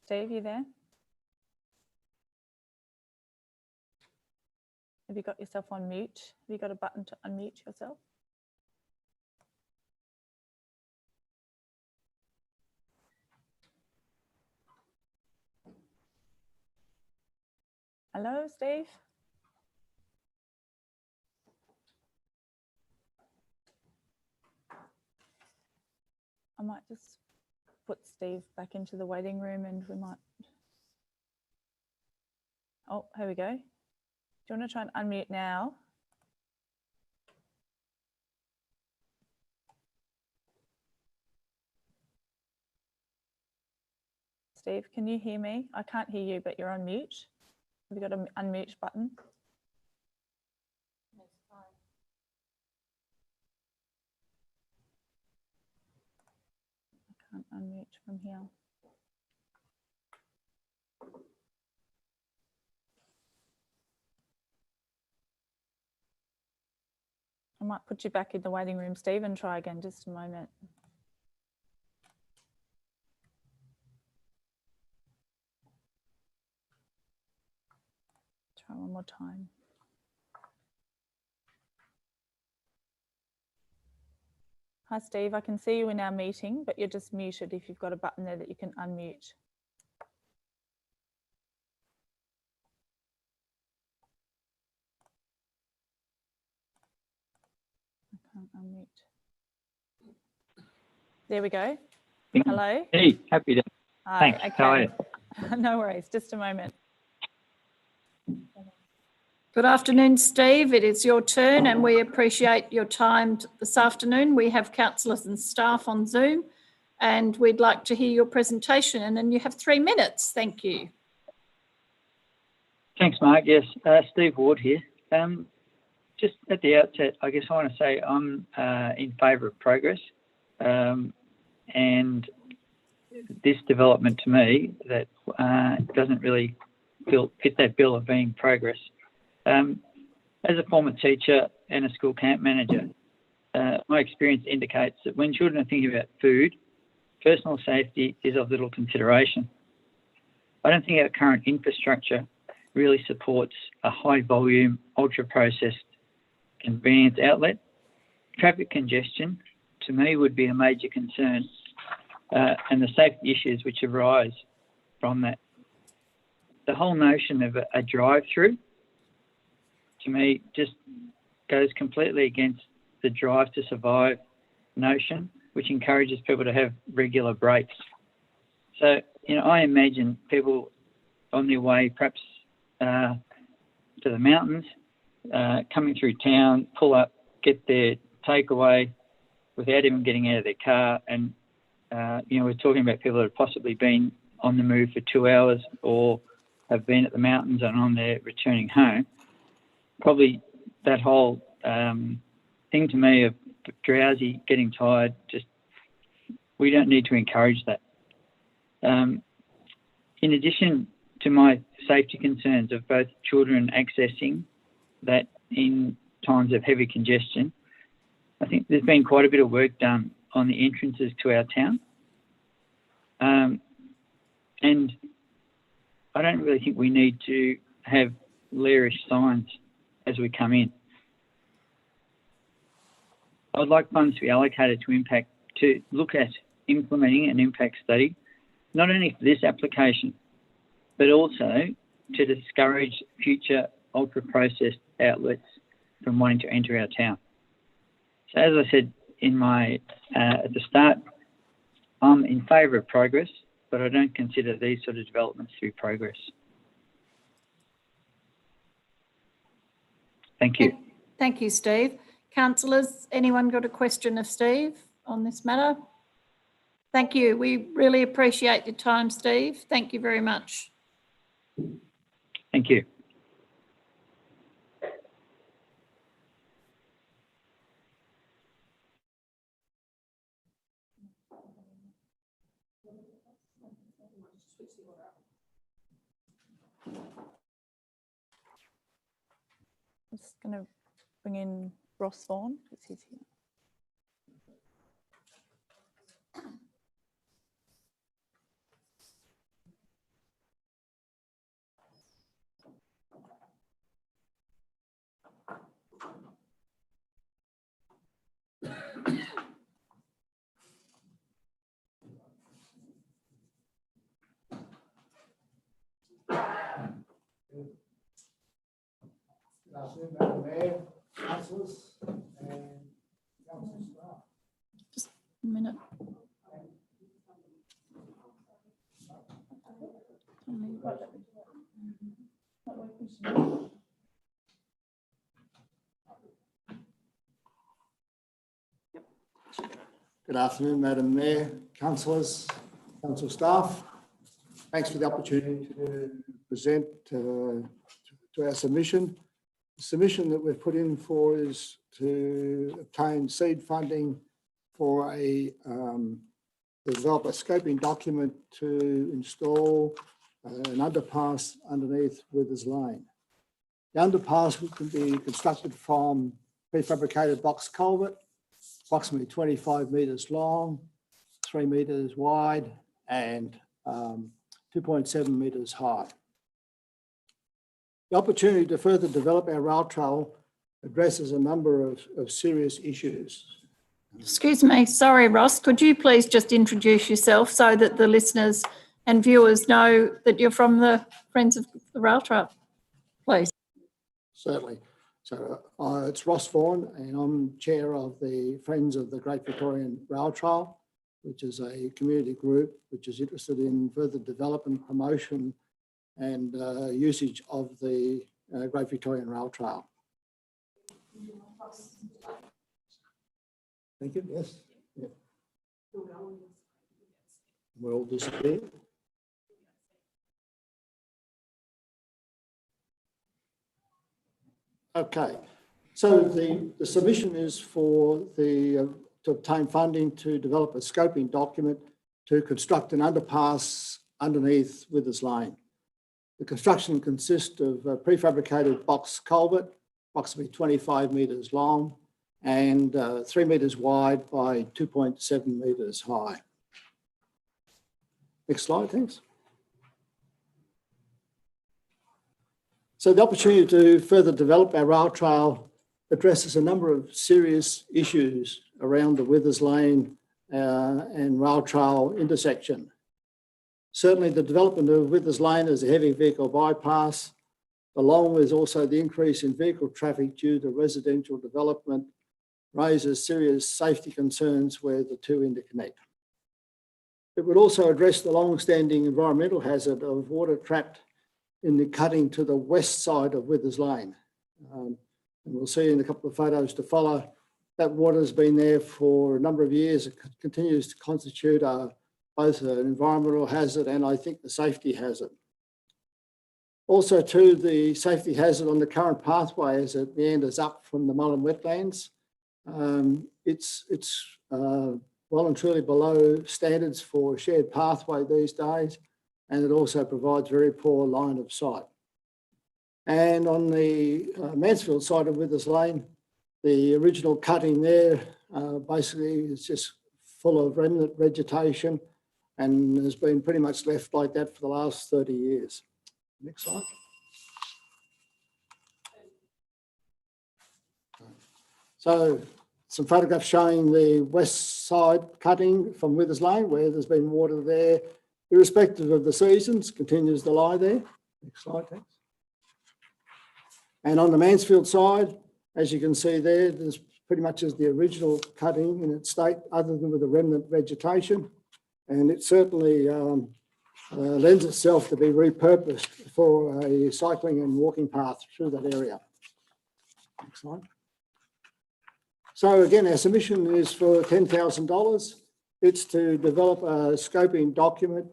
Steve, you there? Have you got yourself on mute? Have you got a button to unmute yourself? Hello, Steve? I might just put Steve back into the waiting room and we might... Oh, here we go. Do you want to try and unmute now? Steve, can you hear me? I can't hear you, but you're on mute. Have you got an unmute button? Can't unmute from here. I might put you back in the waiting room, Steve, and try again just a moment. Try one more time. Hi, Steve. I can see you in our meeting, but you're just muted if you've got a button there that you can unmute. I can't unmute. There we go. Hello. Hey, happy to. Hi, Thanks. okay. How are you? No worries. Just a moment. Good afternoon, Steve. It is your turn and we appreciate your time this afternoon. We have councillors and staff on Zoom and we'd like to hear your presentation, and then you have 3 minutes. Thank you. Thanks, Mark. Yes, Steve Ward here. Just at the outset, I guess I want to say I'm in favour of progress, and this development to me that doesn't really fit that bill of being progress. As a former teacher and a school camp manager, my experience indicates that when children are thinking about food, personal safety is of little consideration. I don't think our current infrastructure really supports a high volume, ultra processed convenience outlet. Traffic congestion to me would be a major concern, and the safety issues which arise from that. The whole notion of a drive-through to me just goes completely against the drive to survive notion, which encourages people to have regular breaks. So, I imagine people on their way perhaps to the mountains, coming through town, pull up, get their takeaway without even getting out of their car. And, we're talking about people that have possibly been on the move for 2 hours or have been at the mountains and on their returning home. Probably that whole thing to me of drowsy, getting tired, just we don't need to encourage that. In addition to my safety concerns of both children accessing that in times of heavy congestion, I think there's been quite a bit of work done on the entrances to our town. And I don't really think we need to have leerish signs as we come in. I'd like funds to be allocated to look at implementing an impact study, not only for this application, but also to discourage future ultra-processed outlets from wanting to enter our town. So as I said in my at the start, I'm in favour of progress, but I don't consider these sort of developments to be progress. Thank you. Thank you, Steve. Councillors, anyone got a question of Steve on this matter? Thank you. We really appreciate your time, Steve. Thank you very much. Thank you. I'm just going to bring in Ross Vaughan because he's here. Good afternoon, Madam Mayor, councillors and council staff. Just a minute. Good afternoon, Madam Mayor, councillors, council staff. Thanks for the opportunity to present to our submission. The submission that we've put in for is to obtain seed funding for a to develop a scoping document to install an underpass underneath Withers Lane. The underpass can be constructed from prefabricated box culvert, approximately 25 metres long, 3 metres wide and 2.7 metres high. The opportunity to further develop our rail trail addresses a number of serious issues. Excuse me, sorry, Ross, could you please just introduce yourself so that the listeners and viewers know that you're from the Friends of the Rail Trail, please? Certainly. So it's Ross Vaughan and I'm chair of the Friends of the Great Victorian Rail Trail, which is a community group which is interested in further development, promotion and usage of the Great Victorian Rail Trail. Thank you. Yes. Yeah. We're all disappeared. Okay. So the submission is for the to obtain funding to develop a scoping document to construct an underpass underneath Withers Lane. The construction consists of a prefabricated box culvert, approximately 25 metres long and 3 metres wide by 2.7 metres high. Next slide, thanks. So the opportunity to further develop our rail trail addresses a number of serious issues around the Withers Lane and rail trail intersection. Certainly the development of Withers Lane as a heavy vehicle bypass, along with also the increase in vehicle traffic due to residential development, raises serious safety concerns where the two interconnect. It would also address the long-standing environmental hazard of water trapped in the cutting to the west side of Withers Lane. And we'll see in a couple of photos to follow, that water has been there for a number of years. It continues to constitute both an environmental hazard and I think the safety hazard. Also too, the safety hazard on the current pathway as it meanders up from the Mullen wetlands. It's well and truly below standards for shared pathway these days, and it also provides very poor line of sight. And on the Mansfield side of Withers Lane, the original cutting there basically is just full of remnant vegetation and has been pretty much left like that for the last 30 years. Next slide. So some photographs showing the west side cutting from Withers Lane where there's been water there, irrespective of the seasons, continues to lie there. Next slide, thanks. And on the Mansfield side, as you can see there, there's pretty much as the original cutting in its state, other than with the remnant vegetation. And it certainly lends itself to be repurposed for a cycling and walking path through that area. Next slide. So again, our submission is for $10,000. It's to develop a scoping document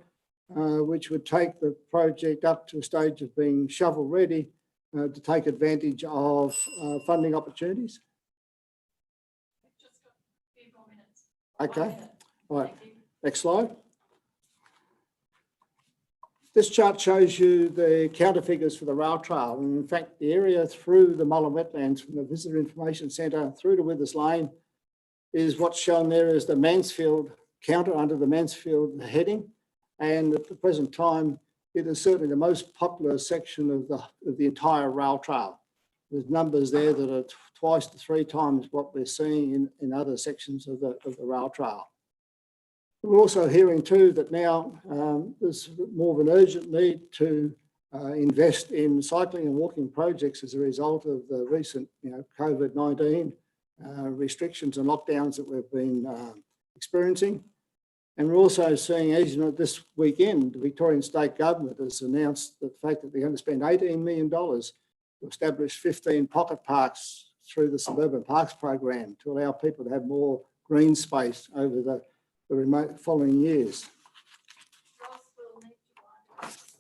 which would take the project up to a stage of being shovel ready to take advantage of funding opportunities. Okay, all right, next slide. This chart shows you the counter figures for the rail trail. And in fact, the area through the Mullen wetlands from the Visitor Information Centre through to Withers Lane is what's shown there as the Mansfield counter under the Mansfield heading. And at the present time, it is certainly the most popular section of the entire rail trail. There's numbers there that are twice to 3 times what we're seeing in other sections of the rail trail. We're also hearing too that now there's more of an urgent need to invest in cycling and walking projects as a result of the recent COVID-19 restrictions and lockdowns that we've been experiencing. And we're also seeing, as you know, this weekend, the Victorian State Government has announced the fact that they're going to spend $18 million to establish 15 pocket parks through the Suburban Parks Program to allow people to have more green space over the remote following years.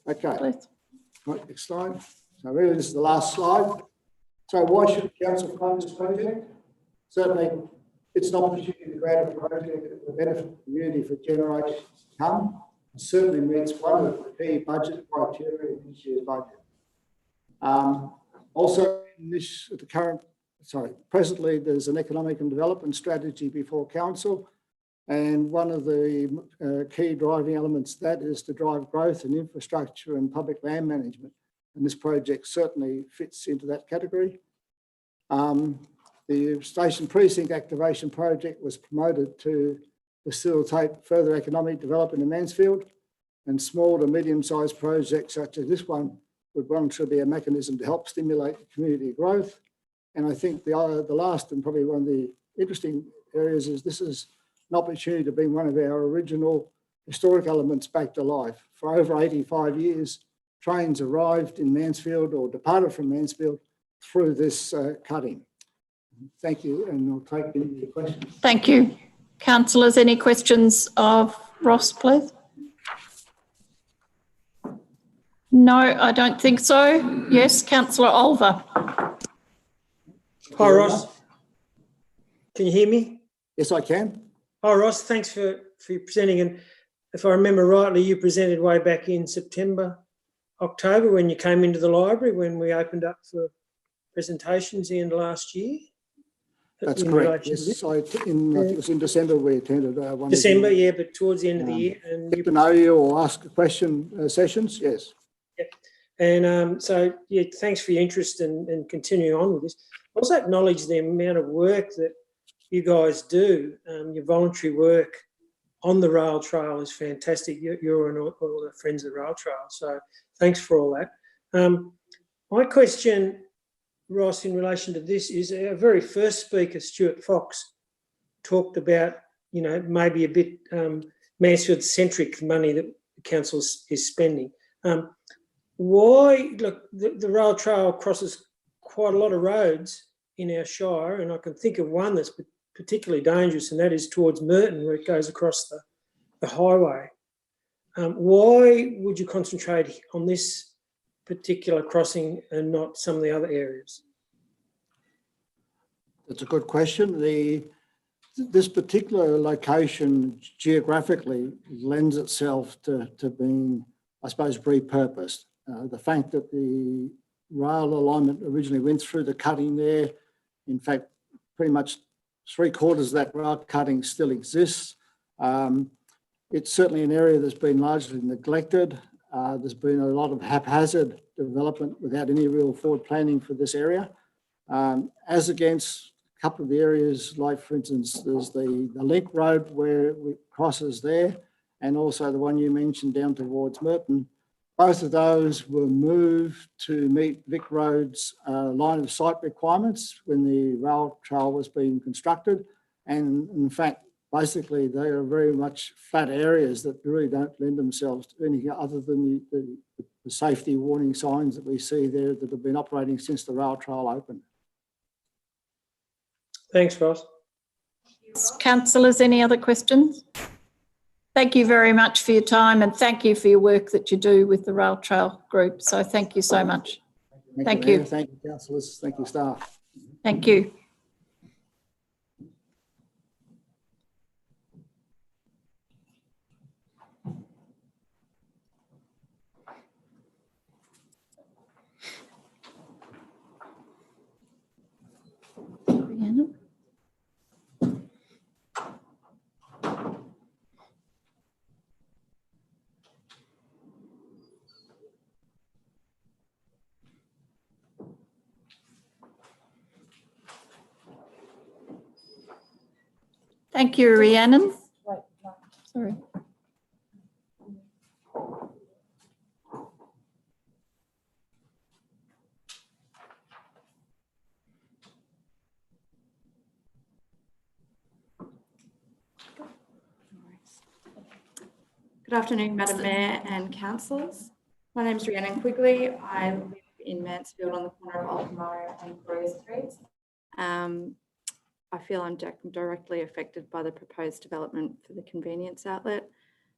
Okay, right, next slide. So really this is the last slide. So why should council fund this project? Certainly It's an opportunity to create a project that will benefit the community for generations to come. It certainly meets one of the key budget criteria in this year's budget. Also, in this, presently there's an economic and development strategy before council, and one of the key driving elements of that is to drive growth in infrastructure and public land management, and this project certainly fits into that category. The Station Precinct Activation Project was promoted to facilitate further economic development in Mansfield, and small to medium-sized projects such as this one would want to be a mechanism to help stimulate community growth. And I think the last and probably one of the interesting areas is this is an opportunity to bring one of our original historic elements back to life. For over 85 years, trains arrived in Mansfield or departed from Mansfield through this cutting. Thank you, and I'll take any of your questions. Thank you. Councillors, any questions of Ross, please? No, I don't think so. Yes, Councillor Olver. Hi, Ross. Can you hear me? Yes, I can. Hi, Ross. Thanks for presenting. And if I remember rightly, you presented way back in September, October, when you came into the library, when we opened up for presentations the end of last year. That's correct. Yes, I think it was in December we attended one. December, yeah, but towards the end of the year. And get to know you or ask a question sessions, yes. Yep. And so, yeah, thanks for your interest and continuing on with this. I also acknowledge the amount of work that you guys do. Your voluntary work on the rail trail is fantastic. You're and all the friends of the rail trail. So thanks for all that. My question, Ross, in relation to this is our very first speaker, Stuart Fox, talked about, you know, maybe a bit Mansfield-centric money that the council is spending. Why, look, the rail trail crosses quite a lot of roads in our shire, and I can think of one that's particularly dangerous, and that is towards Merton, where it goes across the highway. Why would you concentrate on this particular crossing and not some of the other areas? That's a good question. This particular location geographically lends itself to being, I suppose, repurposed. The fact that the rail alignment originally went through the cutting there, in fact, pretty much 3/4 of that rail cutting still exists. It's certainly an area that's been largely neglected. There's been a lot of haphazard development without any real forward planning for this area. As against a couple of the areas, like for instance, there's the Link Road where it crosses there, and also the one you mentioned down towards Merton. Both of those were moved to meet Vic Road's line of sight requirements when the rail trail was being constructed. And in fact, basically, they are very much flat areas that really don't lend themselves to anything other than the safety warning signs that we see there that have been operating since the rail trail opened. Thanks, Ross. Councillors, any other questions? Thank you very much for your time, and thank you for your work that you do with the Rail Trail Group. So thank you so much. Thank you. Thank you, councillors. Thank you, staff. Thank you. Thank you, Rhiannon. Sorry. Good afternoon, Madam Mayor and councillors. My name is Rhiannon Quigley. I live in Mansfield on the corner of Altamara and Gloria Streets. I feel I'm directly affected by the proposed development for the convenience outlet.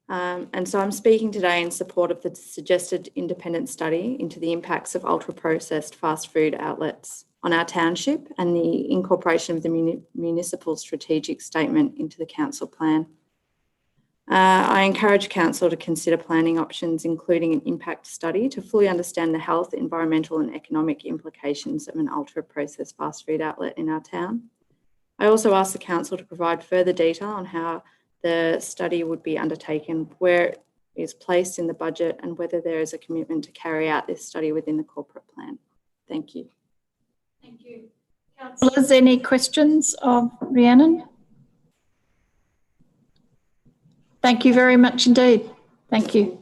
And so I'm speaking today in support of the suggested independent study into the impacts of ultra-processed fast food outlets on our township and the incorporation of the municipal strategic statement into the council plan. I encourage council to consider planning options, including an impact study, to fully understand the health, environmental and economic implications of an ultra-processed fast food outlet in our town. I also ask the council to provide further detail on how the study would be undertaken, where it is placed in the budget, and whether there is a commitment to carry out this study within the corporate plan. Thank you. Thank you. Councillors, any questions of Rhiannon? Thank you very much indeed. Thank you.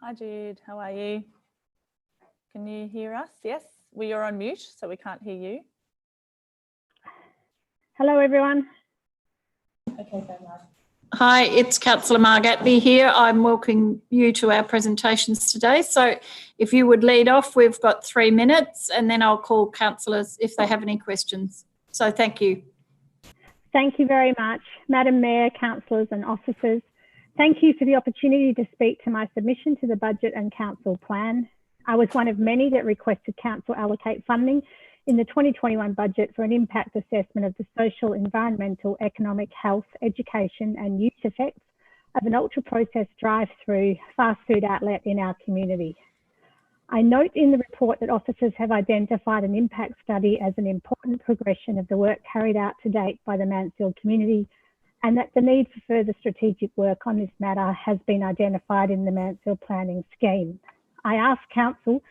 Hi Jude, how are you? Can you hear us? Yes, we are on mute, so we can't hear you. Hello everyone. Okay, so Hi, it's Councillor Margatby here. I'm welcoming you to our presentations today. So if you would lead off, we've got 3 minutes and then I'll call councillors if they have any questions. So thank you. Thank you very much, Madam Mayor, councillors and officers. Thank you for the opportunity to speak to my submission to the budget and council plan. I was one of many that requested council allocate funding in the 2021 budget for an impact assessment of the social, environmental, economic, health, education and youth effects of an ultra-processed drive-through fast food outlet in our community. I note in the report that officers have identified an impact study as an important progression of the work carried out to date by the Mansfield community, and that the need for further strategic work on this matter has been identified in the Mansfield planning scheme. I ask council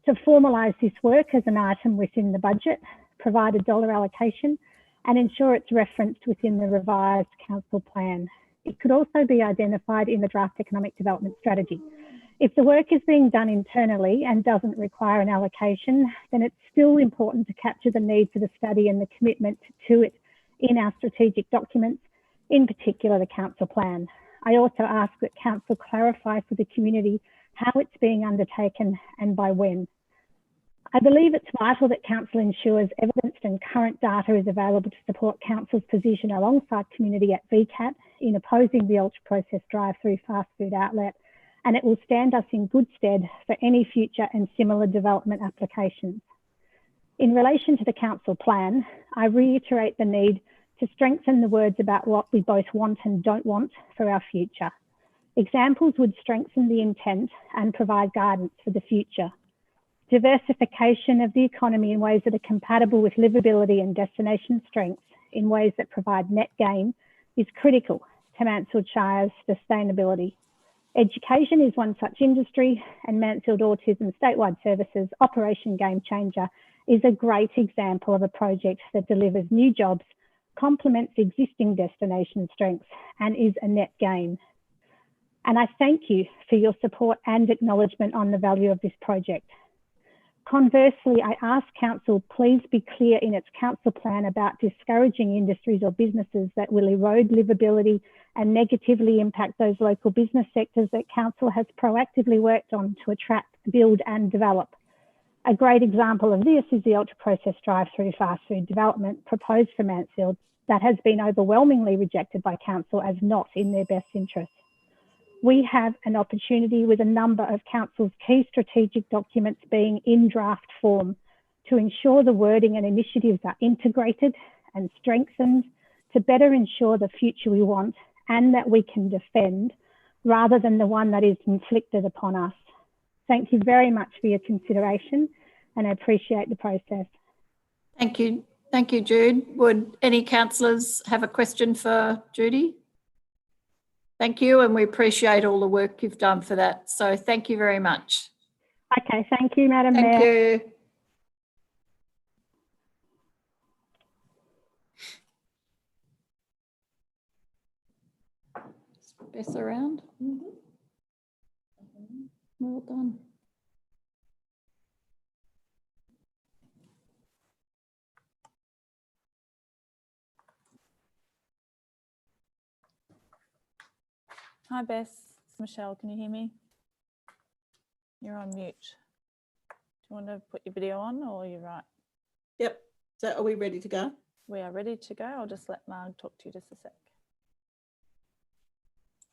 to formalise this work as an item within the budget, provide a dollar allocation and ensure it's referenced within the revised council plan. It could also be identified in the draft economic development strategy. If the work is being done internally and doesn't require an allocation, then it's still important to capture the need for the study and the commitment to it in our strategic documents, in particular the council plan. I also ask that council clarify for the community how it's being undertaken and by when. I believe it's vital that council ensures evidenced and current data is available to support council's position alongside community at VCAT in opposing the ultra-processed drive-through fast food outlet, and it will stand us in good stead for any future and similar development applications. In relation to the council plan, I reiterate the need to strengthen the words about what we both want and don't want for our future. Examples would strengthen the intent and provide guidance for the future. Diversification of the economy in ways that are compatible with livability and destination strengths in ways that provide net gain is critical to Mansfield Shire's sustainability. Education is one such industry, and Mansfield Autism Statewide Services Operation Game Changer is a great example of a project that delivers new jobs, complements existing destination strengths and is a net gain. And I thank you for your support and acknowledgement on the value of this project. Conversely, I ask council please be clear in its council plan about discouraging industries or businesses that will erode livability and negatively impact those local business sectors that council has proactively worked on to attract, build and develop. A great example of this is the ultra-processed drive-through fast food development proposed for Mansfield that has been overwhelmingly rejected by council as not in their best interest. We have an opportunity with a number of council's key strategic documents being in draft form to ensure the wording and initiatives are integrated and strengthened to better ensure the future we want and that we can defend rather than the one that is inflicted upon us. Thank you very much for your consideration and I appreciate the process. Thank you. Thank you, Jude. Would any councillors have a question for Judy? Thank you, and we appreciate all the work you've done for that. So thank you very much. Okay, thank you, Madam Mayor. Thank you. Bess around? Well done. Hi, Bess. It's Michelle. Can you hear me? You're on mute. Do you want to put your video on, or are you right? Yep. So are we ready to go? We are ready to go. I'll just let Marg talk to you just a sec.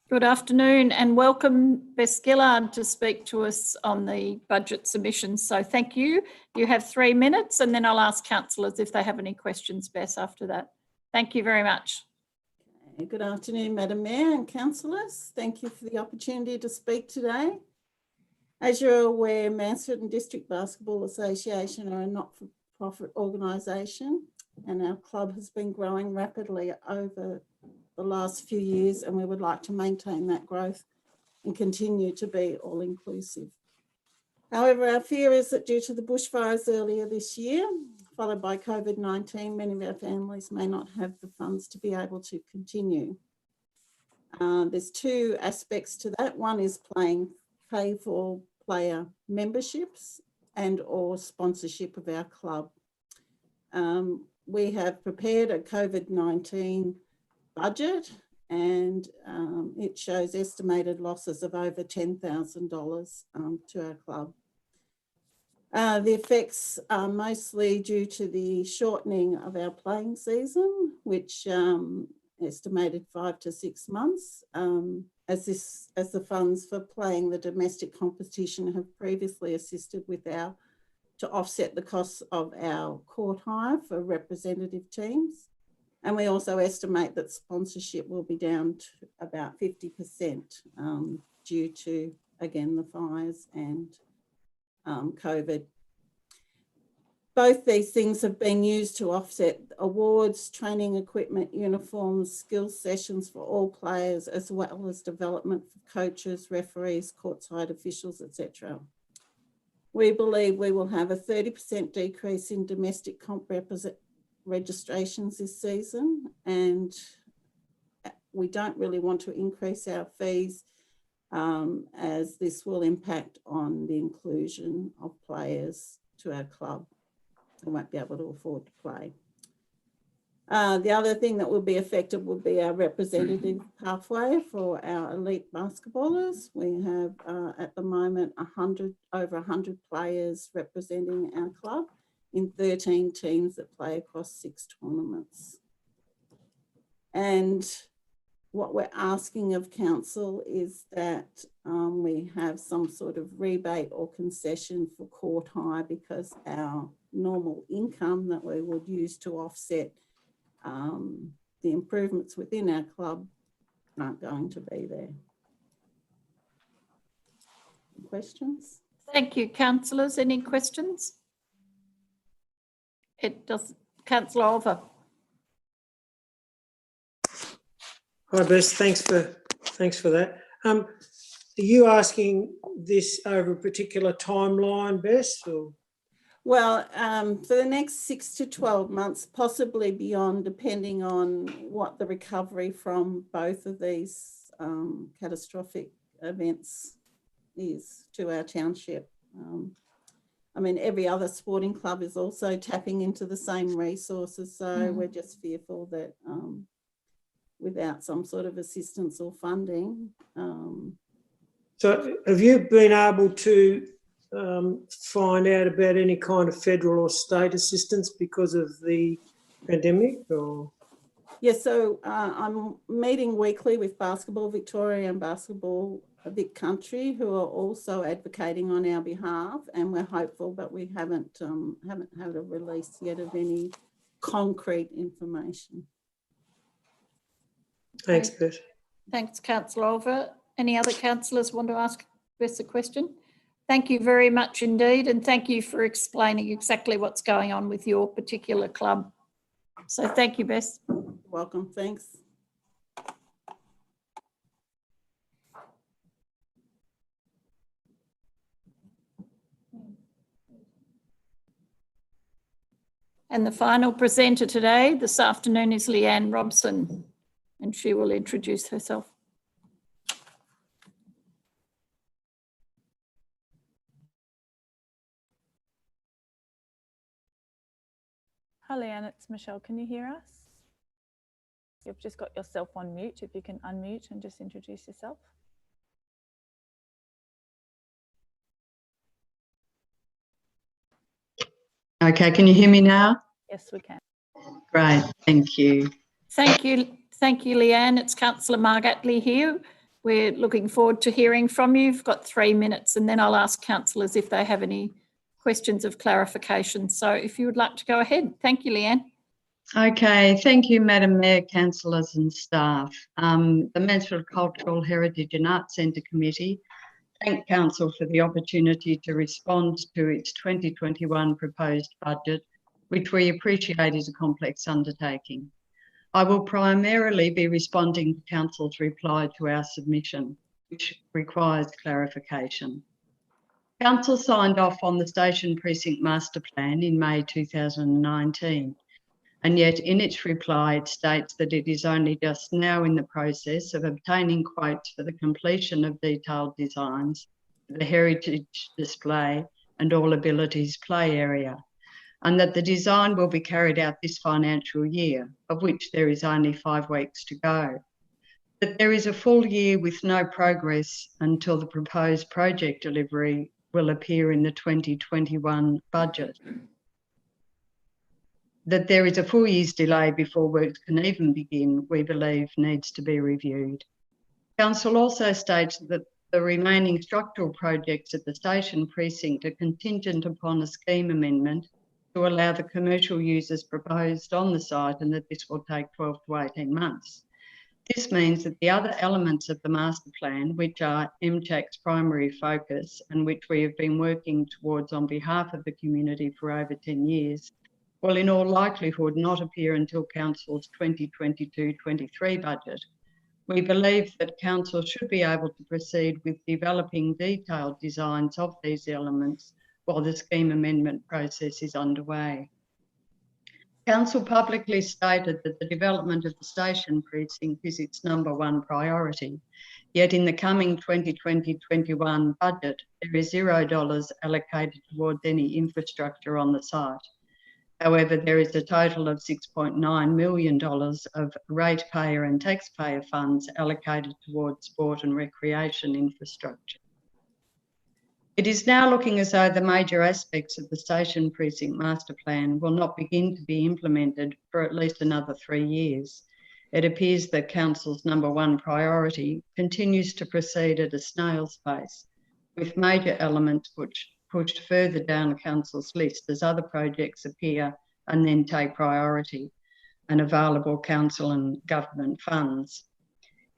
Good afternoon and welcome Bess Gillard to speak to us on the budget submissions. So thank you. You have 3 minutes and then I'll ask councillors if they have any questions, Bess, after that. Thank you very much. Good afternoon, Madam Mayor and councillors. Thank you for the opportunity to speak today. As you're aware, Mansfield and District Basketball Association are a not-for-profit organisation and our club has been growing rapidly over the last few years and we would like to maintain that growth and continue to be all-inclusive. However, our fear is that due to the bushfires earlier this year, followed by COVID-19, many of our families may not have the funds to be able to continue. There's 2 aspects to that. One is pay for player memberships and or sponsorship of our club. We have prepared a COVID-19 budget and it shows estimated losses of over $10,000 to our club. The effects are mostly due to the shortening of our playing season, which estimated 5 to 6 months, as the funds for playing the domestic competition have previously assisted with to offset the costs of our court hire for representative teams. And we also estimate that sponsorship will be down to about 50% due to, again, the fires and COVID. Both these things have been used to offset awards, training equipment, uniforms, skills sessions for all players, as well as development for coaches, referees, courtside officials, etc. We believe we will have a 30% decrease in domestic comp registrations this season, and we don't really want to increase our fees as this will impact on the inclusion of players to our club who won't be able to afford to play. The other thing that will be affected will be our representative pathway for our elite basketballers. We have at the moment over 100 players representing our club in 13 teams that play across 6 tournaments. And what we're asking of council is that we have some sort of rebate or concession for court hire, because our normal income that we would use to offset the improvements within our club aren't going to be there. Questions? Thank you, councillors. Any questions? It does. Councillor Oliver. Hi, Bess. Thanks for that. Are you asking this over a particular timeline, Bess? Or? Well, for the next 6 to 12 months, possibly beyond, depending on what the recovery from both of these catastrophic events is to our township. I mean, every other sporting club is also tapping into the same resources, so we're just fearful that without some sort of assistance or funding. So have you been able to find out about any kind of federal or state assistance because of the pandemic? Or? Yes, so I'm meeting weekly with Basketball Victoria and Basketball Vic Country, who are also advocating on our behalf, and we're hopeful, but we haven't had a release yet of any concrete information. Thanks, Bess. Thanks, Councillor Oliver. Any other councillors want to ask Bess a question? Thank you very much indeed, and thank you for explaining exactly what's going on with your particular club. So thank you, Bess. Welcome, thanks. And the final presenter today, this afternoon, is Leanne Robson, and she will introduce herself. Hi, Leanne, it's Michelle. Can you hear us? You've just got yourself on mute. If you can unmute and just introduce yourself. Okay, can you hear me now? Yes, we can. Great, thank you. Thank you, Leanne. It's Councillor Margatley here. We're looking forward to hearing from you. You've got 3 minutes, and then I'll ask councillors if they have any questions of clarification. So if you would like to go ahead. Thank you, Leanne. Okay, thank you, Madam Mayor, councillors and staff. The Mansfield Cultural Heritage and Arts Centre Committee thank Council for the opportunity to respond to its 2021 proposed budget, which we appreciate is a complex undertaking. I will primarily be responding to Council's reply to our submission, which requires clarification. Council signed off on the Station Precinct Master Plan in May 2019, and yet in its reply it states that it is only just now in the process of obtaining quotes for the completion of detailed designs for the heritage display and all abilities play area, and that the design will be carried out this financial year, of which there is only 5 weeks to go. That there is a full year with no progress until the proposed project delivery will appear in the 2021 budget. That there is a full year's delay before works can even begin, we believe needs to be reviewed. Council also states that the remaining structural projects at the station precinct are contingent upon a scheme amendment to allow the commercial users proposed on the site, and that this will take 12 to 18 months. This means that the other elements of the master plan, which are MCHAC's primary focus and which we have been working towards on behalf of the community for over 10 years, will in all likelihood not appear until Council's 2022-23 budget. We believe that Council should be able to proceed with developing detailed designs of these elements while the scheme amendment process is underway. Council publicly stated that the development of the station precinct is its #1 priority, yet in the coming 2020-21 budget, there is $0 allocated towards any infrastructure on the site. However, there is a total of $6.9 million of ratepayer and taxpayer funds allocated towards sport and recreation infrastructure. It is now looking as though the major aspects of the Station Precinct Master Plan will not begin to be implemented for at least another 3 years. It appears that Council's #1 priority continues to proceed at a snail's pace, with major elements pushed further down Council's list as other projects appear and then take priority and available council and government funds.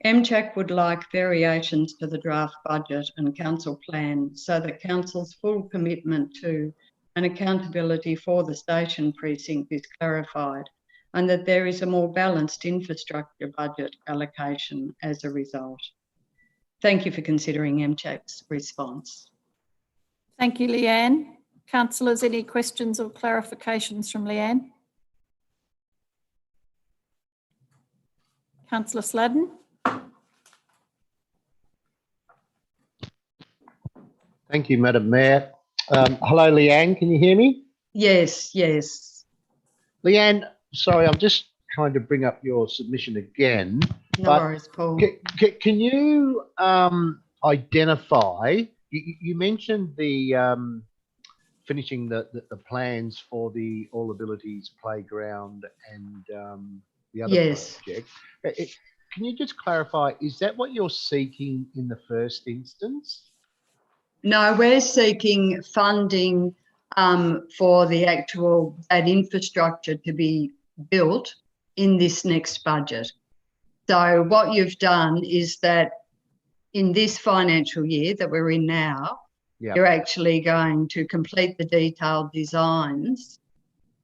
MCHAC would like variations to the draft budget and council plan so that council's full commitment to and accountability for the station precinct is clarified, and that there is a more balanced infrastructure budget allocation as a result. Thank you for considering MCHAC's response. Thank you, Leanne. Councillors, any questions or clarifications from Leanne? Councillor Sladden. Thank you, Madam Mayor. Hello, Leanne, can you hear me? Yes, yes. Leanne, sorry, I'm just trying to bring up your submission again. No worries, Paul. Can you identify, you mentioned the finishing the plans for the All Abilities Playground and the other project. Can you just clarify, is that what you're seeking in the first instance? No, we're seeking funding for the actual infrastructure to be built in this next budget. So what you've done is that in this financial year that we're in now, you're actually going to complete the detailed designs.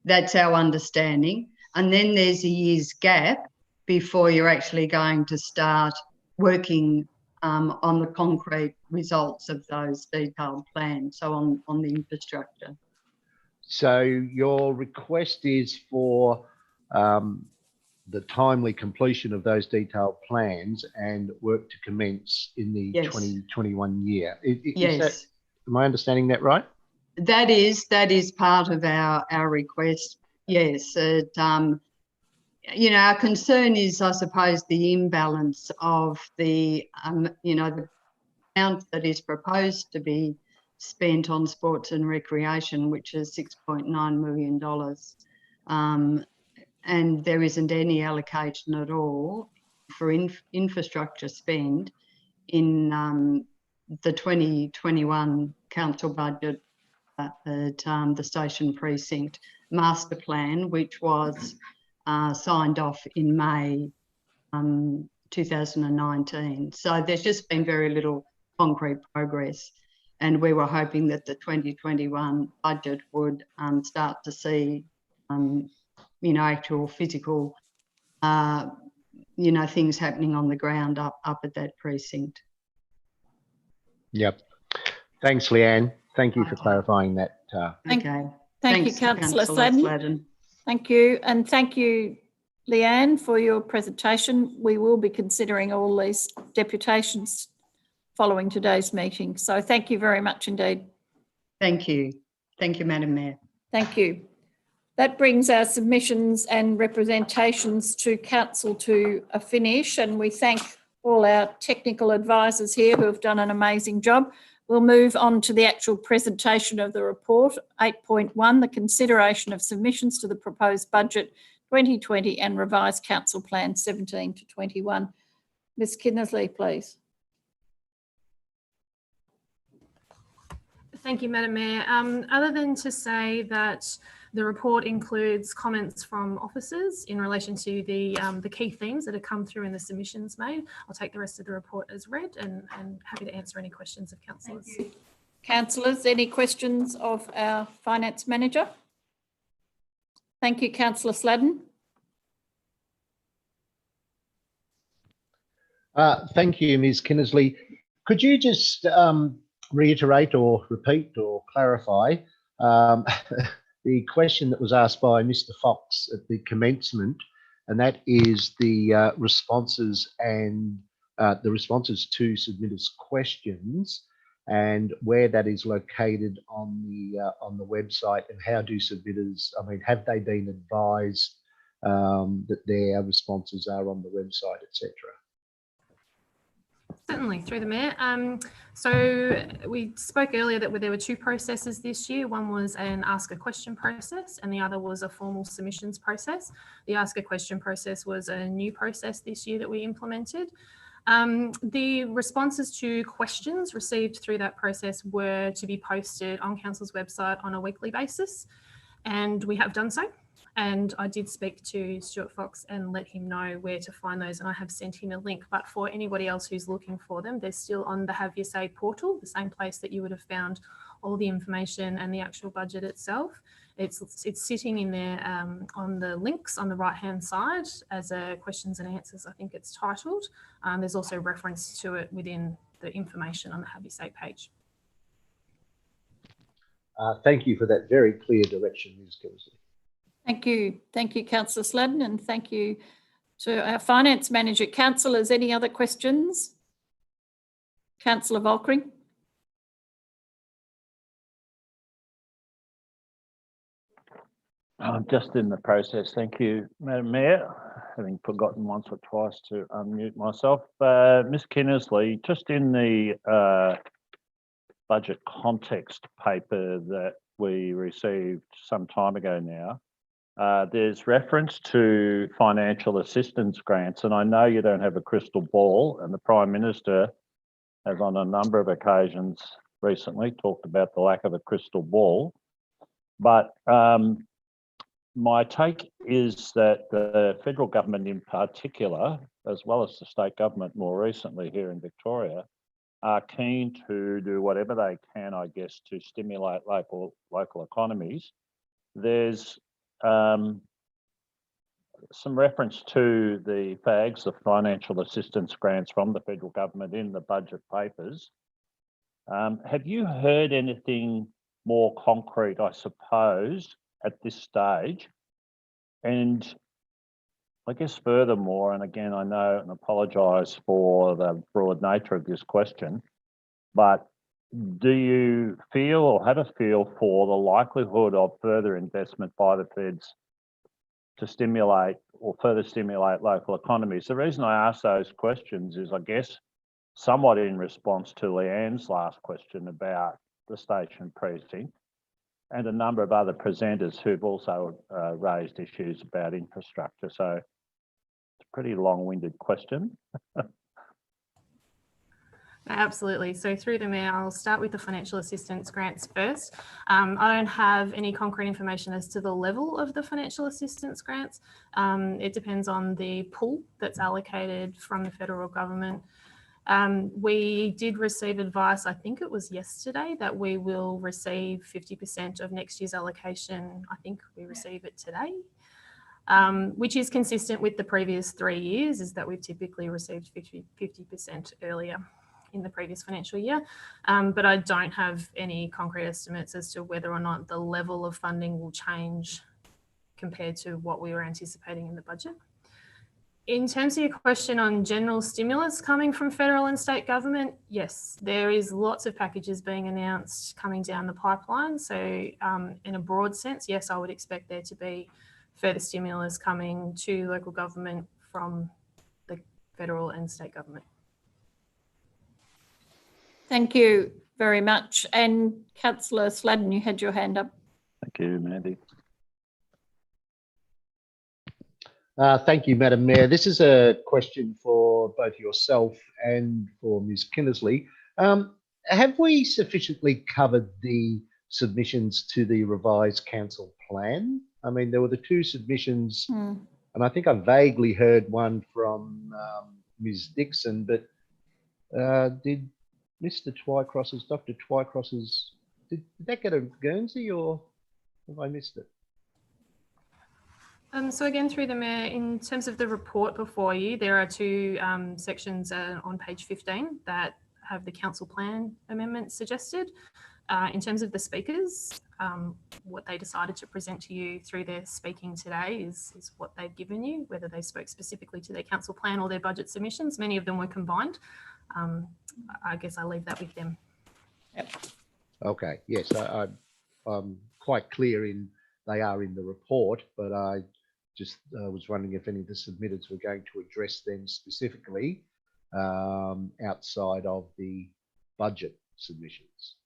That's our understanding. And then there's a year's gap before you're actually going to start working on the concrete results of those detailed plans, so on the infrastructure. So your request is for the timely completion of those detailed plans and work to commence in the 2021 year. Am I understanding that right? That is part of our request. Yes, you know, our concern is, I suppose, the imbalance of the, you know, the amount that is proposed to be spent on sports and recreation, which is $6.9 million. And there isn't any allocation at all for infrastructure spend in the 2021 council budget at the station precinct master plan, which was signed off in May 2019. So there's just been very little concrete progress. And we were hoping that the 2021 budget would start to see, you know, actual physical, you know, things happening on the ground up at that precinct. Yep. Thanks, Leanne. Thank you for clarifying that. Okay. Thank you, Councillor Sladen. Thank you. And thank you, Leanne, for your presentation. We will be considering all these deputations following today's meeting. So thank you very much indeed. Thank you. Thank you, Madam Mayor. Thank you. That brings our submissions and representations to Council to a finish, and we thank all our technical advisors here who have done an amazing job. We'll move on to the actual presentation of the report. 8.1, the consideration of submissions to the proposed budget 2020 and revised council plan 17 to 21. Ms Kinnersley, please. Thank you, Madam Mayor. Other than to say that the report includes comments from officers in relation to the key themes that have come through in the submissions made, I'll take the rest of the report as read and happy to answer any questions of councillors. Councillors, any questions of our finance manager? Thank you, Councillor Sladen. Thank you, Ms Kinnersley. Could you just reiterate or repeat or clarify the question that was asked by Mr Fox at the commencement, and that is the responses and the responses to submitters' questions, and where that is located on the website, and how do submitters, I mean, have they been advised that their responses are on the website, etc.? Certainly, through the Mayor. So we spoke earlier that there were two processes this year. One was an ask a question process and the other was a formal submissions process. The ask a question process was a new process this year that we implemented. The responses to questions received through that process were to be posted on Council's website on a weekly basis, and we have done so. And I did speak to Stuart Fox and let him know where to find those, and I have sent him a link. But for anybody else who's looking for them, they're still on the Have Your Say portal, the same place that you would have found all the information and the actual budget itself. It's sitting in there on the links on the right-hand side as a questions and answers, I think it's titled. There's also reference to it within the information on the Have Your Say page. Thank you for that very clear direction, Ms Kinnersley. Thank you. Thank you, Councillor Sladen, and thank you to our Finance Manager. Councillors, any other questions? Councillor Volkering. I'm just in the process. Thank you, Madam Mayor. Having forgotten once or twice to unmute myself. Ms Kinnersley, just in the budget context paper that we received some time ago now, there's reference to financial assistance grants, and I know you don't have a crystal ball, and the Prime Minister has on a number of occasions recently talked about the lack of a crystal ball. But my take is that the federal government in particular, as well as the state government more recently here in Victoria, are keen to do whatever they can, I guess, to stimulate local economies. There's some reference to the FAGs, the financial assistance grants from the federal government in the budget papers. Have you heard anything more concrete, I suppose, at this stage? And I guess furthermore, and again, I know and apologise for the broad nature of this question, but do you feel or have a feel for the likelihood of further investment by the feds to stimulate or further stimulate local economies. The reason I ask those questions is, I guess, somewhat in response to Leanne's last question about the station precinct and a number of other presenters who've also raised issues about infrastructure. So it's a pretty long-winded question. Absolutely. So through the Mayor, I'll start with the financial assistance grants first. I don't have any concrete information as to the level of the financial assistance grants. It depends on the pool that's allocated from the federal government. We did receive advice, I think it was yesterday, that we will receive 50% of next year's allocation. I think we receive it today, which is consistent with the previous 3 years, is that we've typically received 50% earlier in the previous financial year. But I don't have any concrete estimates as to whether or not the level of funding will change compared to what we were anticipating in the budget. In terms of your question on general stimulus coming from federal and state government, yes, there is lots of packages being announced coming down the pipeline. So in a broad sense, yes, I would expect there to be further stimulus coming to local government from the federal and state government. Thank you very much. And Councillor Sladden, you had your hand up. Thank you, Mandy. Thank you, Madam Mayor. This is a question for both yourself and for Ms. Kinnersley. Have we sufficiently covered the submissions to the revised council plan? I mean, there were the 2 submissions, and I think I vaguely heard one from Ms. Dixon, but did Mr. Twycross's, Dr. Twycross's, did that get a Guernsey, or have I missed it? So again, through the Mayor, in terms of the report before you, there are 2 sections on page 15 that have the council plan amendments suggested. In terms of the speakers, what they decided to present to you through their speaking today is what they've given you, whether they spoke specifically to their council plan or their budget submissions. Many of them were combined. I guess I'll leave that with them. Yep. Okay, yes, I'm quite clear in they are in the report, but I just was wondering if any of the submitters were going to address them specifically outside of the budget submissions.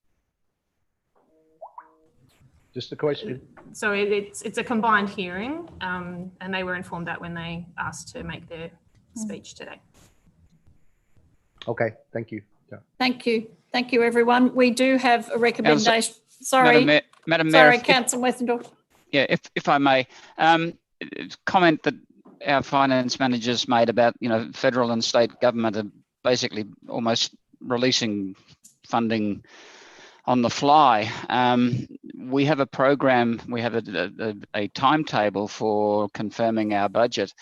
Just a question. So it's a combined hearing, and they were informed that when they asked to make their speech today. Okay, thank you. Yeah. Thank you. Thank you, everyone. We do have a recommendation. Sorry, Madam Mayor, sorry, Councillor Westendorf. Yeah, if I may, comment that our finance managers made about, federal and state government are basically almost releasing funding on the fly. We have a program, we have a timetable for confirming our budget.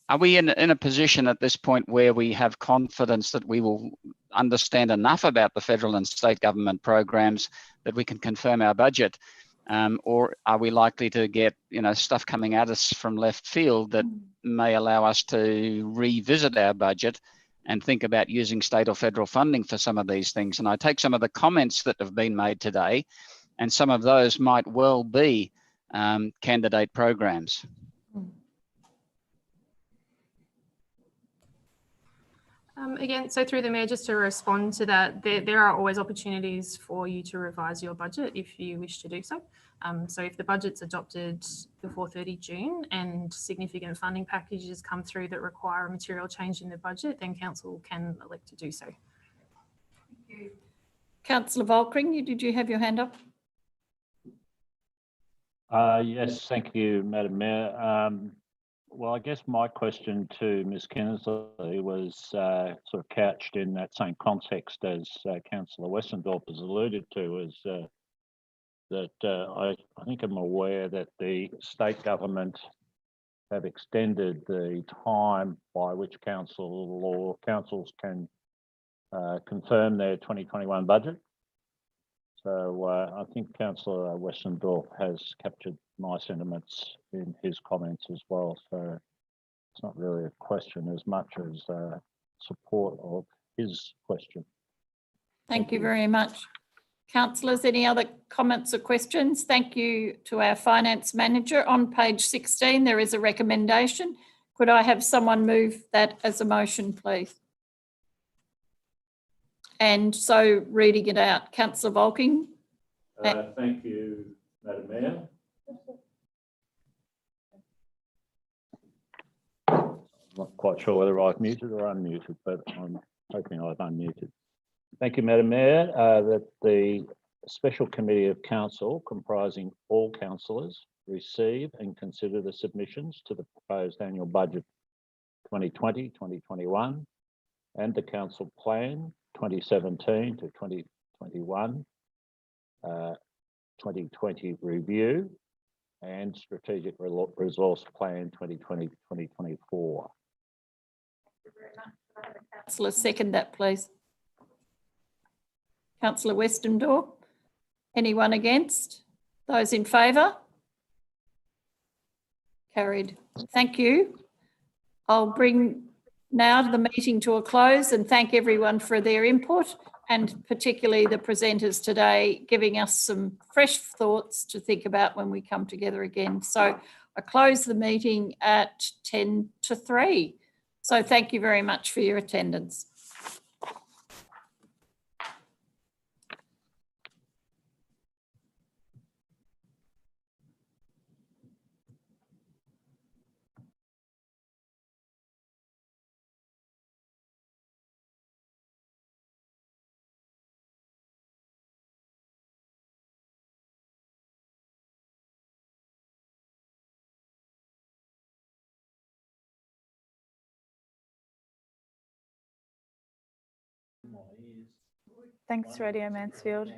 Are we in a position at this point where we have confidence that we will understand enough about the federal and state government programs that we can confirm our budget? Or are we likely to get, stuff coming at us from left field that may allow us to revisit our budget and think about using state or federal funding for some of these things? And I take some of the comments that have been made today, and some of those might well be candidate programs. Again, so through the Mayor, just to respond to that, there are always opportunities for you to revise your budget if you wish to do so. So if the budget's adopted before 30 June and significant funding packages come through that require a material change in the budget, then Council can elect to do so. Thank you. Councillor Volkring, did you have your hand up? Yes, thank you, Madam Mayor. Well, I guess my question to Ms. Kinnersley was sort of couched in that same context as Councillor Westendorf has alluded to, is that I think I'm aware that the state government have extended the time by which councils can confirm their 2021 budget. So I think Councillor Westendorf has captured my sentiments in his comments as well. So it's not really a question as much as support of his question. Thank you very much. Councillors, any other comments or questions? Thank you to our finance manager. On page 16, there is a recommendation. Could I have someone move that as a motion, please? And so reading it out, Councillor Volking. Thank you, Madam Mayor. I'm not quite sure whether I've muted or unmuted, but I'm hoping I've unmuted. Thank you, Madam Mayor, that the Special Committee of Council, comprising all councillors, receive and consider the submissions to the proposed annual budget 2020-2021 and the Council Plan 2017 to 2021, 2020 review and Strategic Resource Plan 2020-2024. Councillor, second that, please. Councillor Westendorp. Anyone against? Those in favour? Carried. Thank you. I'll bring now the meeting to a close and thank everyone for their input, and particularly the presenters today, giving us some fresh thoughts to think about when we come together again. So I close the meeting at 10 to 3. So thank you very much for your attendance. Thanks, Radio Mansfield.